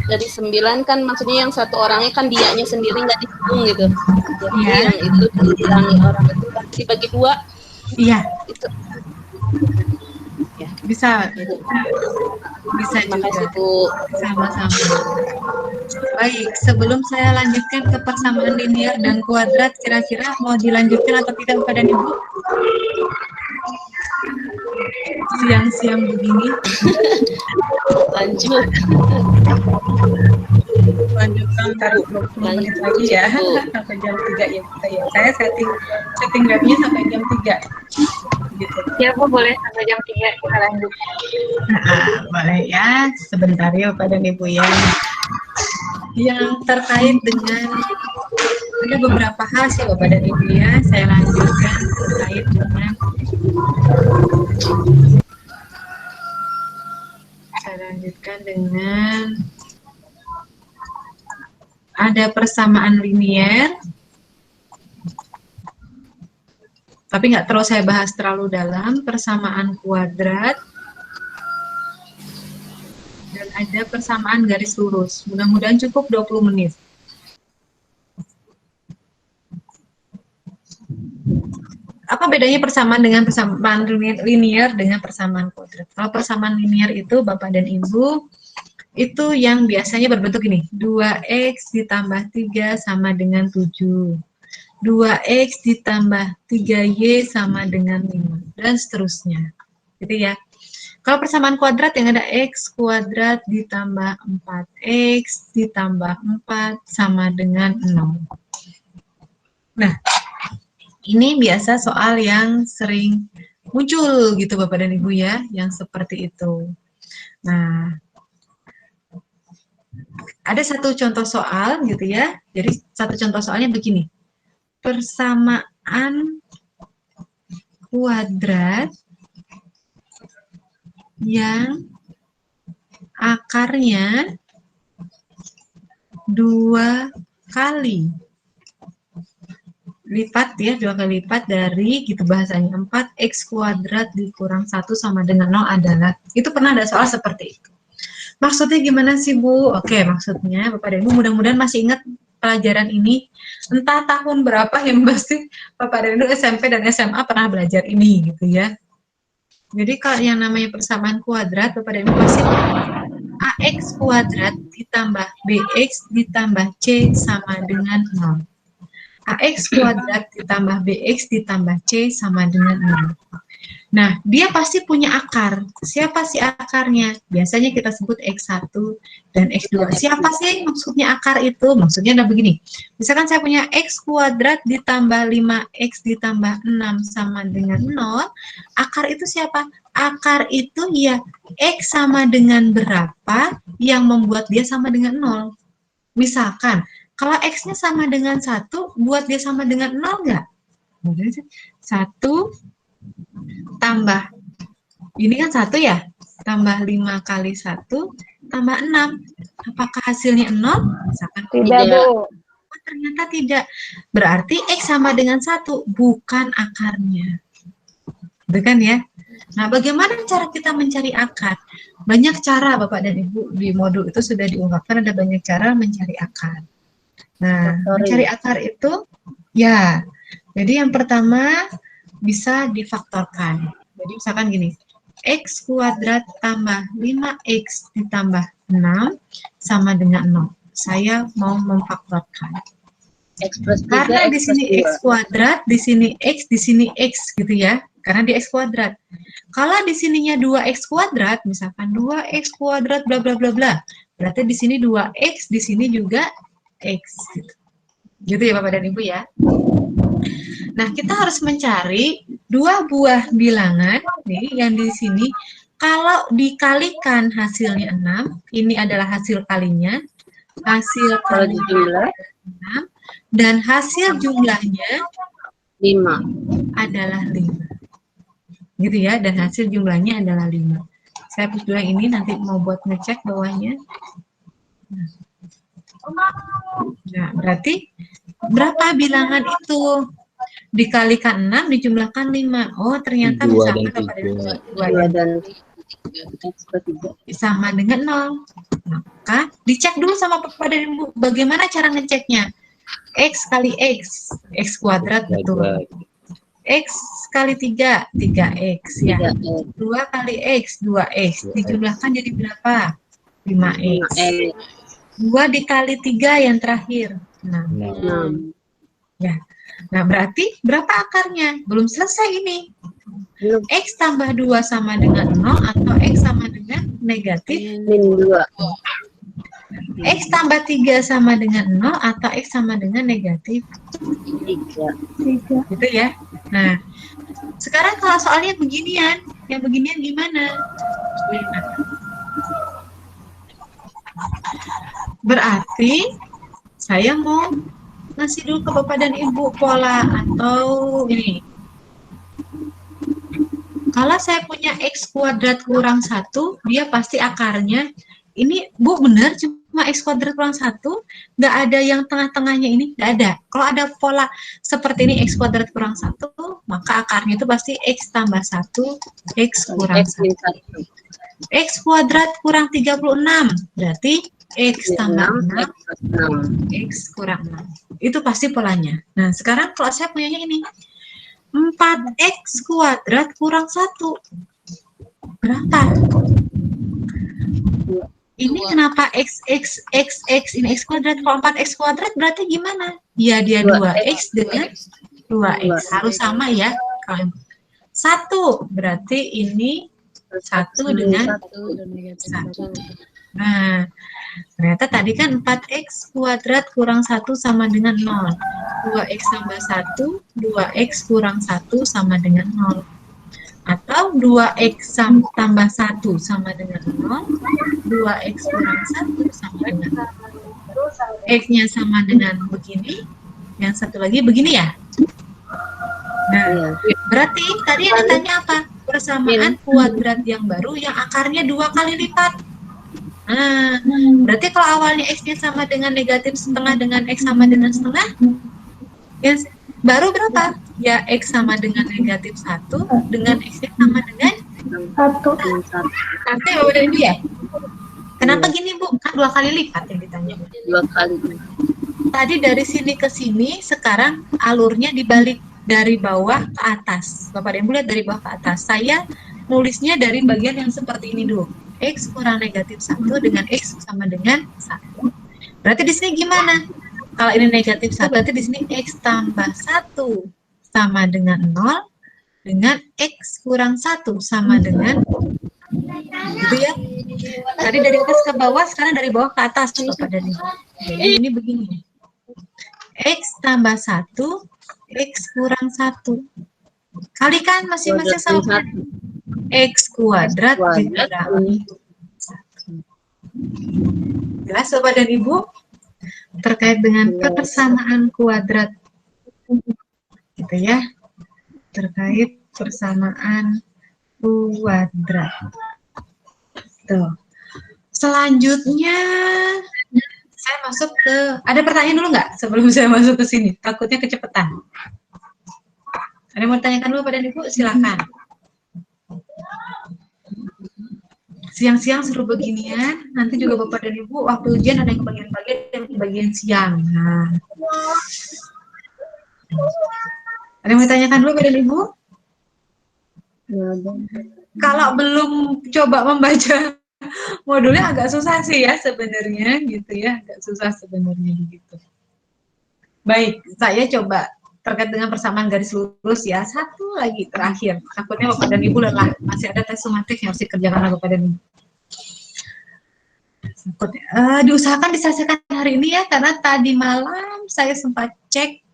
dari 9 kan maksudnya yang satu orangnya kan dianya sendiri nggak dihitung gitu. Jadi Iya. yang itu dikurangi orang itu kan dibagi 2 Iya, itu. bisa. Bisa Terima juga. kasih Bu. Sama-sama. Baik, sebelum saya lanjutkan ke persamaan linear dan kuadrat, kira-kira mau dilanjutkan atau tidak Bapak dan Ibu? Siang-siang begini. Lanjut. Lanjutkan taruh 20 menit lagi ya. Sampai jam 3 ya kita ya. Saya setting webnya sampai jam 3. Gitu. Ya, Bu, boleh sampai jam 3 kita lanjut. Boleh ya, sebentar ya Bapak dan Ibu ya. Yang terkait dengan, ada beberapa hal sih Bapak dan Ibu ya, saya lanjutkan terkait dengan ada persamaan linear, tapi nggak terus saya bahas terlalu dalam, persamaan kuadrat, dan ada persamaan garis lurus. Mudah-mudahan cukup 20 menit. Apa bedanya persamaan dengan persamaan linear dengan persamaan kuadrat? Kalau persamaan linear itu Bapak dan Ibu, itu yang biasanya berbentuk ini, 2x ditambah 3 sama dengan 7. 2x ditambah 3y sama dengan 5, dan seterusnya. Gitu ya. Kalau persamaan kuadrat yang ada x kuadrat ditambah 4x ditambah 4 sama dengan 0. Nah, ini biasa soal yang sering muncul gitu Bapak dan Ibu ya, yang seperti itu. Nah, ada satu contoh soal gitu ya. Jadi satu contoh soalnya begini. Persamaan kuadrat yang akarnya 2 kali lipat ya, 2 kali lipat dari gitu bahasanya 4x kuadrat dikurang 1 sama dengan 0 adalah, itu pernah ada soal seperti itu. Maksudnya gimana sih Bu? Oke, maksudnya Bapak dan Ibu mudah-mudahan masih ingat pelajaran ini, entah tahun berapa yang pasti Bapak dan Ibu SMP dan SMA pernah belajar ini gitu ya. Jadi kalau yang namanya persamaan kuadrat Bapak dan Ibu pasti AX kuadrat ditambah BX ditambah C sama dengan 0. AX kuadrat ditambah BX ditambah C sama dengan 0. Nah, dia pasti punya akar. Siapa sih akarnya? Biasanya kita sebut X1 dan X2. Siapa sih maksudnya akar itu? Maksudnya ada begini. Misalkan saya punya X kuadrat ditambah 5X ditambah 6 sama dengan 0. Akar itu siapa? Akar itu ya X sama dengan berapa yang membuat dia sama dengan 0. Misalkan, kalau X-nya sama dengan 1, buat dia sama dengan 0 nggak? 1 tambah, ini kan 1 ya, tambah 5 kali 1 tambah 6. Apakah hasilnya 0? Misalkan Tidak, Bu. Ternyata tidak. Berarti X sama dengan 1, bukan akarnya. Betul kan ya? Nah, bagaimana cara kita mencari akar? Banyak cara Bapak dan Ibu, di modul itu sudah diungkapkan ada banyak cara mencari akar. Nah, mencari akar itu ya, jadi yang pertama bisa difaktorkan. Jadi misalkan gini, X kuadrat tambah 5X ditambah 6 sama dengan 0. Saya mau memfaktorkan. X plus 3, Karena di X sini plus X kuadrat, di sini X gitu ya. Karena di X kuadrat. Kalau di sininya 2X kuadrat, misalkan 2X kuadrat bla bla bla bla. Berarti di sini 2X, di sini juga X gitu. Gitu ya Bapak dan Ibu ya. Nah, kita harus mencari dua buah bilangan nih yang di sini. Kalau dikalikan hasilnya 6, ini adalah hasil kalinya. Hasil Kalau kalinya dijumlah 6 dan hasil jumlahnya 5. adalah 5. Gitu ya, dan hasil jumlahnya adalah 5. Saya hapus dulu yang ini, nanti mau buat ngecek bawahnya. Nah, berarti berapa bilangan itu? Dikalikan 6, dijumlahkan 5. Oh, ternyata 2 misalkan dan pada 2 dan X plus 3. sama dengan 0. Maka dicek dulu sama Bapak dan Ibu, bagaimana cara ngeceknya? X kali X, X kuadrat betul. X kali 3, 3X ya. 3X. 2 kali X, 2X. Dijumlahkan jadi berapa? 5X. 2 dikali 3 yang terakhir. 6. 6. Ya. Nah, berarti berapa akarnya? Belum selesai ini. X tambah 2 sama dengan 0 atau X sama dengan negatif Min 2. X tambah 3 sama dengan 0 atau X sama dengan negatif 3. gitu ya. Nah, sekarang kalau soalnya beginian, yang beginian gimana? Berarti saya mau ngasih dulu ke Bapak dan Ibu pola atau ini. Kalau saya punya X kuadrat kurang 1, dia pasti akarnya, ini Bu benar cuma X kuadrat kurang 1, nggak ada yang tengah-tengahnya ini, nggak ada. Kalau ada pola seperti ini X kuadrat kurang 1, maka akarnya itu pasti X tambah 1, X kurang 1. X kuadrat kurang 36, berarti X tambah 6, X kurang 6. Itu pasti polanya. Nah, sekarang kalau saya punyanya ini, 4X kuadrat kurang 1. Berapa? Ini kenapa X ini X kuadrat? Kalau 4X kuadrat berarti gimana? Ya, dia 2X dengan 2X. Harus sama ya. Kalau 1 berarti ini 1 dengan 1. Nah, ternyata tadi kan 4X kuadrat kurang 1 sama dengan 0. 2X tambah 1, 2X kurang 1 sama dengan 0. Atau 2x tambah 1 sama dengan 0, 2x kurang 1 sama dengan x-nya sama dengan begini, yang satu lagi begini ya. Nah, berarti tadi yang ditanya apa? Persamaan kuadrat yang baru yang akarnya 2 kali lipat. Nah, berarti kalau awalnya x-nya sama dengan negatif setengah dengan x sama dengan setengah, ya baru berapa? Ya x sama dengan negatif 1 dengan x-nya sama dengan 1. Nanti Bapak dan Ibu ya? Kenapa gini Bu? Kan 2 kali lipat yang ditanya. 2 kali. Tadi dari sini ke sini, sekarang alurnya dibalik dari bawah ke atas. Bapak dan Ibu lihat dari bawah ke atas. Saya nulisnya dari bagian yang seperti ini dulu. X kurang negatif 1 dengan X sama dengan 1. Berarti di sini gimana? Kalau ini negatif 1, berarti di sini X tambah 1 sama dengan 0 dengan X kurang 1 sama dengan gitu ya. Tadi dari atas ke bawah, sekarang dari bawah ke atas Bapak dan Ibu. Jadi ini begini. X tambah 1, X kurang 1. Kalikan masing-masing sama X kuadrat dikurang 1. Jelas Bapak dan Ibu? Terkait dengan persamaan kuadrat. Gitu ya. Terkait persamaan kuadrat. Tuh. Selanjutnya saya masuk ke, ada pertanyaan dulu nggak sebelum saya masuk ke sini? Takutnya kecepatan. Ada yang mau ditanyakan dulu pada Ibu? Silakan. Siang-siang seru beginian, nanti juga Bapak dan Ibu waktu ujian ada yang bagian-bagian dan bagian siang. Nah. Ada yang mau ditanyakan dulu pada Ibu? Kalau belum coba membaca modulnya agak susah sih ya sebenarnya gitu ya, agak susah sebenarnya gitu. Baik, saya coba terkait dengan persamaan garis lurus ya. Satu lagi terakhir, takutnya Bapak dan Ibu lelah, masih ada tes sumatif yang harus dikerjakan Bapak dan Ibu. Diusahakan diselesaikan hari ini ya, karena tadi malam saya sempat cek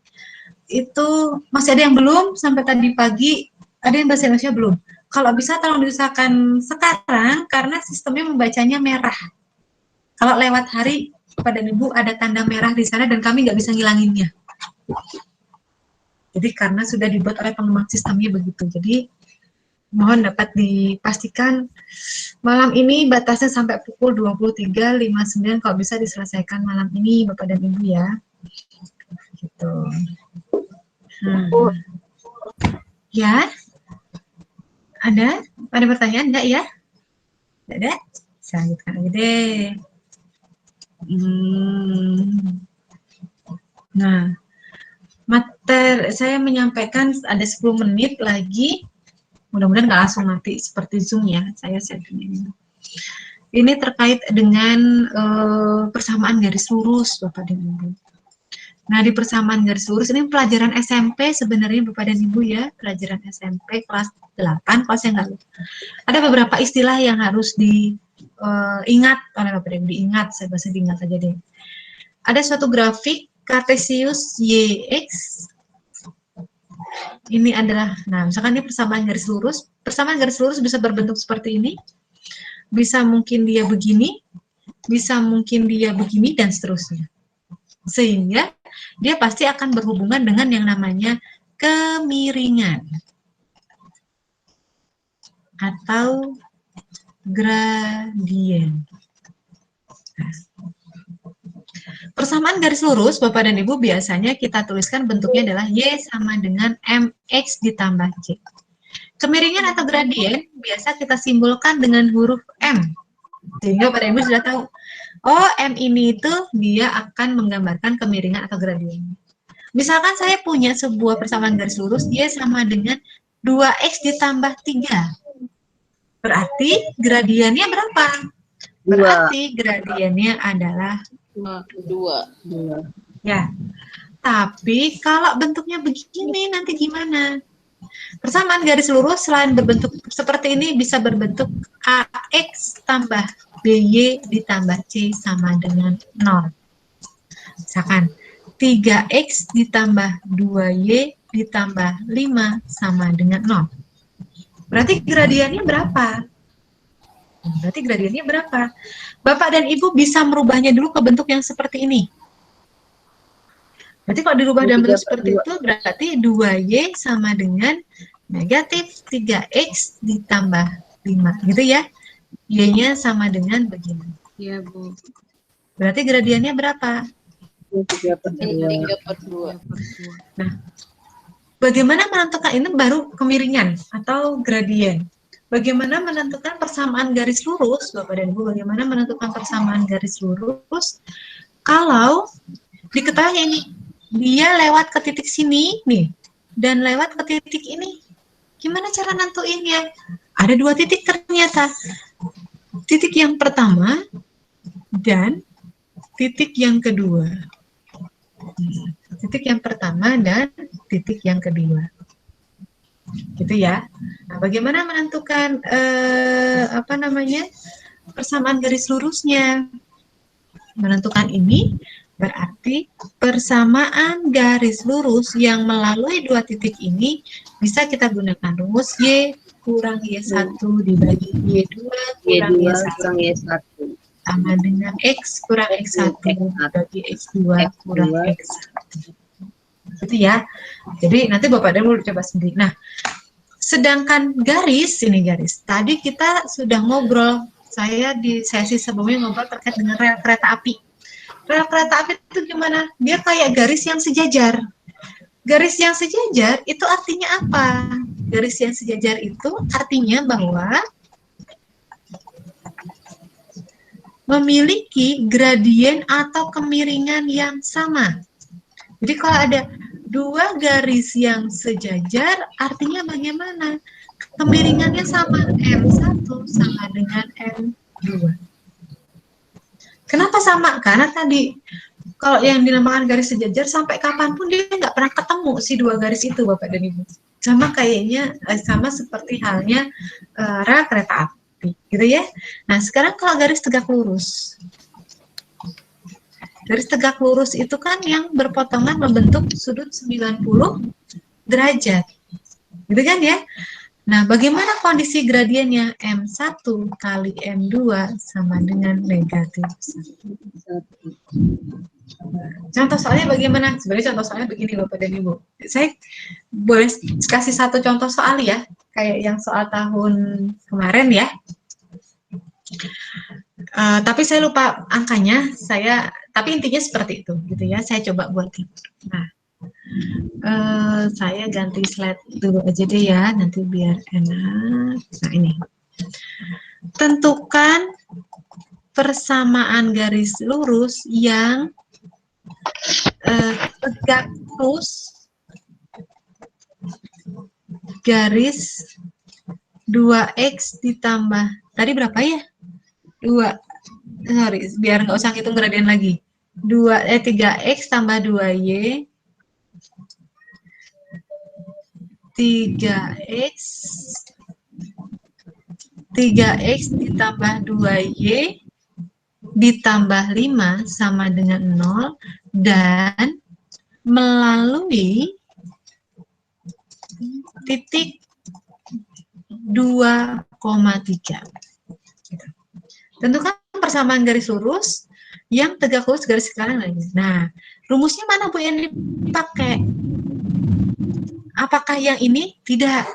itu masih ada yang belum, sampai tadi pagi ada yang bahasa Indonesia belum. Kalau bisa tolong diusahakan sekarang, karena sistemnya membacanya merah. Kalau lewat hari, Bapak dan Ibu ada tanda merah di sana dan kami nggak bisa ngilanginnya. Jadi karena sudah dibuat oleh pengembang sistemnya begitu. Jadi mohon dapat dipastikan malam ini batasnya sampai pukul 23.59, kalau bisa diselesaikan malam ini Bapak dan Ibu ya. Gitu. Ya. Ada pertanyaan enggak ya? Enggak ada? Saya lanjutkan aja deh. Nah, saya menyampaikan ada 10 menit lagi. Mudah-mudahan nggak langsung mati seperti Zoom ya. Saya setting ini. Ini terkait dengan persamaan garis lurus, Bapak dan Ibu. Nah, di persamaan garis lurus ini pelajaran SMP sebenarnya Bapak dan Ibu ya, pelajaran SMP kelas 8, kalau saya nggak lupa. Ada beberapa istilah yang harus diingat oleh Bapak dan Ibu, diingat, saya bahasa diingat saja deh. Ada suatu grafik Kartesius YX. Ini adalah, nah misalkan ini persamaan garis lurus bisa berbentuk seperti ini, bisa mungkin dia begini, bisa mungkin dia begini, dan seterusnya. Sehingga dia pasti akan berhubungan dengan yang namanya kemiringan atau gradien. Nah, persamaan garis lurus, Bapak dan Ibu, biasanya kita tuliskan bentuknya adalah Y sama dengan MX ditambah C. Kemiringan atau gradien biasa kita simbolkan dengan huruf M. Sehingga Bapak dan Ibu sudah tahu, oh M ini itu dia akan menggambarkan kemiringan atau gradien. Misalkan saya punya sebuah persamaan garis lurus, Y sama dengan 2X ditambah 3. Berarti gradiennya berapa? Berarti gradiennya adalah 2. ya. Tapi kalau bentuknya begini nanti gimana? Persamaan garis lurus selain berbentuk seperti ini bisa berbentuk AX tambah BY ditambah C sama dengan 0. Misalkan 3X ditambah 2Y ditambah 5 sama dengan 0. Berarti gradiennya berapa? Berarti gradiennya berapa? Bapak dan Ibu bisa merubahnya dulu ke bentuk yang seperti ini. Berarti kalau dirubah dalam bentuk seperti itu, berarti 2Y sama dengan negatif 3X ditambah 5. Gitu ya? Y-nya sama dengan begini. Iya, Bu. Berarti gradiennya berapa? 3/2. Nah, bagaimana menentukan ini baru kemiringan atau gradien? Bagaimana menentukan persamaan garis lurus, Bapak dan Ibu? Bagaimana menentukan persamaan garis lurus? Kalau diketahui ini, dia lewat ke titik sini, nih, dan lewat ke titik ini. Gimana cara nentuinnya? Ada 2 titik ternyata. Titik yang pertama dan titik yang kedua. Titik yang pertama dan titik yang kedua. Gitu ya. Nah, bagaimana menentukan persamaan garis lurusnya? Menentukan ini berarti persamaan garis lurus yang melalui 2 titik ini bisa kita gunakan rumus Y kurang Y1 dibagi Y2 kurang Y1 sama dengan X kurang X1 dibagi X2 kurang X1. Gitu ya. Jadi nanti Bapak dan Ibu coba sendiri. Nah, sedangkan garis, ini garis. Tadi kita sudah ngobrol, saya di sesi sebelumnya ngobrol terkait dengan rel kereta api. Rel kereta api itu gimana? Dia kayak garis yang sejajar. Garis yang sejajar itu artinya apa? Garis yang sejajar itu artinya bahwa memiliki gradien atau kemiringan yang sama. Jadi kalau ada 2 garis yang sejajar, artinya bagaimana? Kemiringannya sama, M1 sama dengan M2. Kenapa sama? Karena tadi, kalau yang dinamakan garis sejajar, sampai kapanpun dia nggak pernah ketemu si 2 garis itu, Bapak dan Ibu. Sama kayaknya, sama seperti halnya rel kereta api, gitu ya. Nah, sekarang kalau garis tegak lurus. Garis tegak lurus itu kan yang berpotongan membentuk sudut 90 derajat. Gitu kan ya? Nah, bagaimana kondisi gradiennya? M1 kali M2 sama dengan negatif 1. Contoh soalnya bagaimana? Sebenarnya contoh soalnya begini Bapak dan Ibu. Saya boleh kasih satu contoh soal ya, kayak yang soal tahun kemarin ya. Tapi saya lupa angkanya, tapi intinya seperti itu, gitu ya. Saya coba buatin. Nah, saya ganti slide dulu aja deh ya, nanti biar enak. Nah ini, tentukan persamaan garis lurus yang tegak lurus garis 2x ditambah tadi berapa ya? 2, biar nggak usah hitung gradien lagi. 3x tambah 2y 3x ditambah 2y ditambah 5 sama dengan 0 dan melalui titik 2,3. Tentukan persamaan garis lurus yang tegak lurus garis sekarang lagi. Nah, rumusnya mana Bu yang dipakai? Apakah yang ini? Tidak.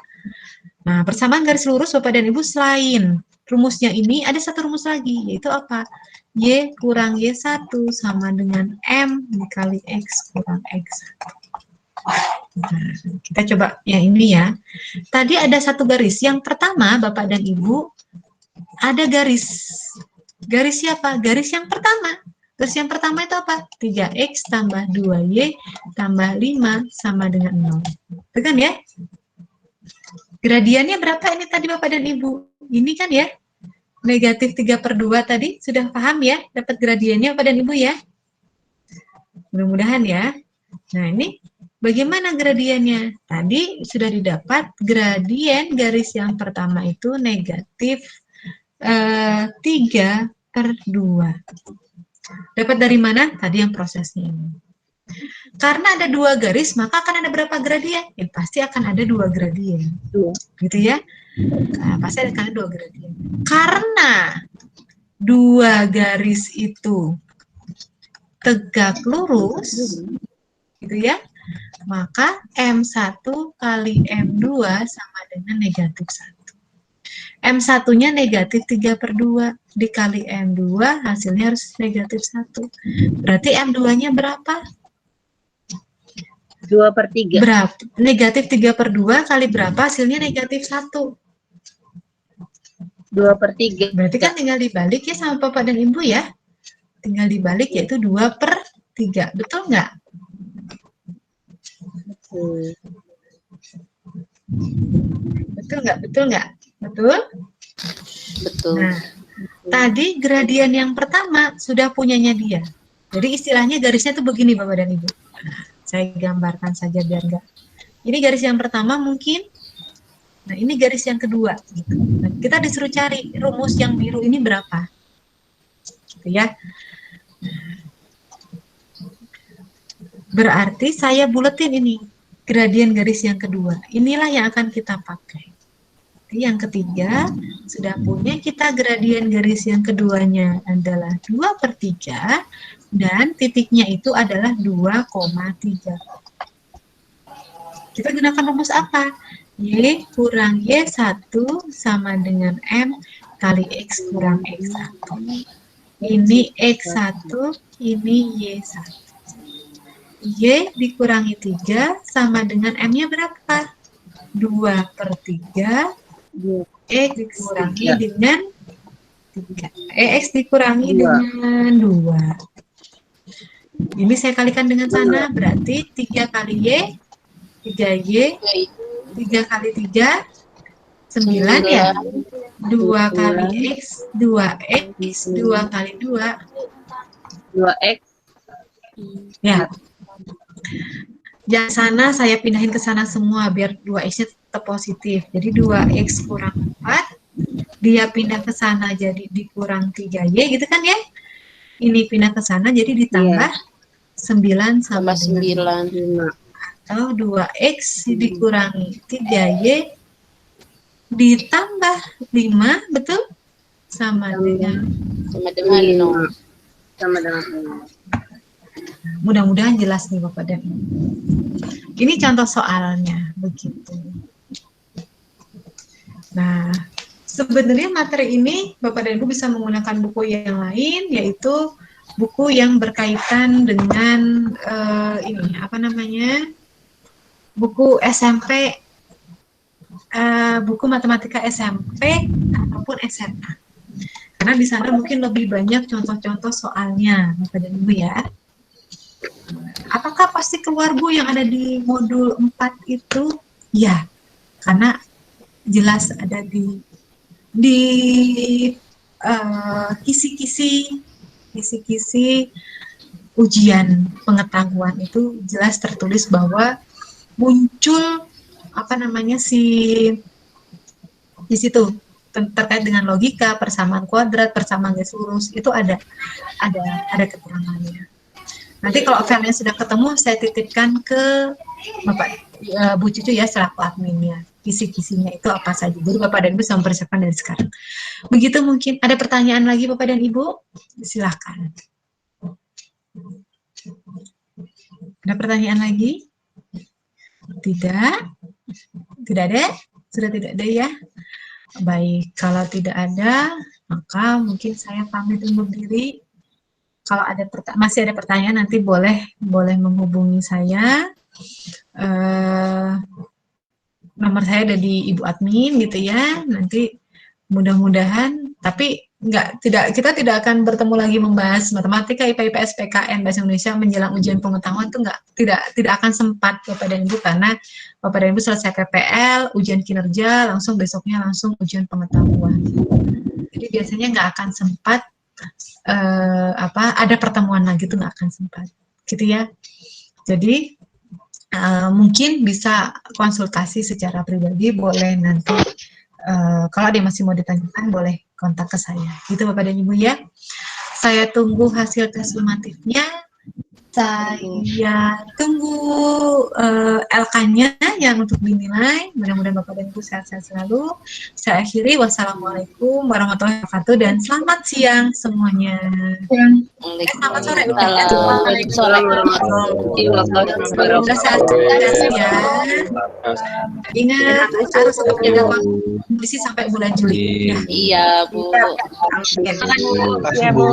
Nah, persamaan garis lurus Bapak dan Ibu selain rumusnya ini ada satu rumus lagi, yaitu apa? Y kurang Y1 sama dengan M dikali X kurang X1. Nah, kita coba yang ini ya. Tadi ada satu garis. Yang pertama, Bapak dan Ibu, ada garis. Garis siapa? Garis yang pertama. Garis yang pertama itu apa? 3x tambah 2y tambah 5 sama dengan 0. Itu kan ya? Gradiennya berapa ini tadi Bapak dan Ibu? Ini kan ya? Negatif 3/2 tadi. Sudah paham ya? Dapat gradiennya Bapak dan Ibu ya? Mudah-mudahan ya. Nah ini bagaimana gradiennya? Tadi sudah didapat gradien garis yang pertama itu negatif 3/2. Dapat dari mana? Tadi yang prosesnya ini. Karena ada 2 garis, maka akan ada berapa gradien? Ya, pasti akan ada 2 gradien. Gitu ya. Nah, pasti ada dua gradien. Karena dua garis itu tegak lurus, gitu ya, maka M1 kali M2 sama dengan negatif 1. M1-nya negatif 3/2 dikali M2 hasilnya harus negatif 1. Berarti M2-nya berapa? 2/3. Berapa? Negatif 3/2 kali berapa hasilnya negatif 1. 2/3. Berarti kan tinggal dibalik ya sama Bapak dan Ibu ya. Tinggal dibalik yaitu 2/3. Betul nggak? Betul nggak? Betul nggak? Betul? Betul. Nah, tadi gradien yang pertama sudah punyanya dia. Jadi istilahnya garisnya tuh begini Bapak dan Ibu. Saya gambarkan saja biar enggak. Ini garis yang pertama mungkin. Nah, ini garis yang kedua. Gitu. Nah, kita disuruh cari rumus yang biru ini berapa. Gitu ya. Berarti saya buletin ini. Gradien garis yang kedua. Inilah yang akan kita pakai. Yang ketiga, sudah punya kita gradien garis yang keduanya adalah 2/3 dan titiknya itu adalah 2,3. Kita gunakan rumus apa? Y kurang Y1 sama dengan M kali X kurang X1. Ini X1, ini Y1. Y dikurangi 3 sama dengan M-nya berapa? 2/3 X dikurangi dengan 3. X dikurangi dengan 2. Ini saya kalikan dengan sana, berarti 3 kali Y, 3Y, 3 kali 3, 9 ya? 2 kali X, 2X, 2 kali 2. 2X. Ya. Yang sana saya pindahin ke sana semua biar 2X-nya tetap positif. Jadi 2X kurang 4, dia pindah ke sana jadi dikurang 3Y gitu kan ya. Ini pindah ke sana jadi ditambah 9 sama 9. Atau 2X dikurangi 3Y ditambah 5, betul? Sama dengan 0. Sama dengan mudah-mudahan jelas nih Bapak dan Ibu. Ini contoh soalnya begitu. Nah, sebenarnya materi ini Bapak dan Ibu bisa menggunakan buku yang lain, yaitu buku yang berkaitan dengan ini apa namanya, buku SMP, buku matematika SMP ataupun SMA. Karena di sana mungkin lebih banyak contoh-contoh soalnya Bapak dan Ibu ya. Apakah pasti keluar Bu yang ada di modul 4 itu? Ya, karena jelas ada di kisi-kisi ujian pengetahuan itu jelas tertulis bahwa muncul apa namanya di situ terkait dengan logika, persamaan kuadrat, persamaan garis lurus itu ada keterangannya. Nanti kalau filenya sudah ketemu, saya titipkan ke Bapak Bu Cucu ya selaku adminnya. Kisi-kisinya itu apa saja. Jadi Bapak dan Ibu bisa mempersiapkan dari sekarang. Begitu mungkin. Ada pertanyaan lagi Bapak dan Ibu? Silakan. Ada pertanyaan lagi? Tidak? Tidak ada? Sudah tidak ada ya? Baik, kalau tidak ada, maka mungkin saya pamit undur diri. Kalau ada masih ada pertanyaan nanti boleh menghubungi saya. Nomor saya ada di Ibu admin gitu ya. Nanti mudah-mudahan, tapi kita tidak akan bertemu lagi membahas matematika, IPA, IPS, PKN, bahasa Indonesia menjelang ujian pengetahuan itu tidak akan sempat Bapak dan Ibu, karena Bapak dan Ibu selesai PPL, ujian kinerja, langsung besoknya langsung ujian pengetahuan. Jadi biasanya nggak akan sempat ada pertemuan lagi, itu nggak akan sempat gitu ya. Jadi mungkin bisa konsultasi secara pribadi, boleh nanti kalau ada yang masih mau ditanyakan boleh kontak ke saya gitu Bapak dan Ibu ya. Saya tunggu hasil tes sumatifnya. Saya tunggu LK-nya yang untuk dinilai. Mudah-mudahan Bapak dan Ibu sehat-sehat selalu. Saya akhiri. Wassalamualaikum warahmatullahi wabarakatuh dan selamat siang semuanya. Selamat sore. Semoga sehat-sehat ya. Ingat harus tetap jaga kondisi sampai bulan Juli. Ya. Iya, Bu. Sama. Terima kasih. Bu.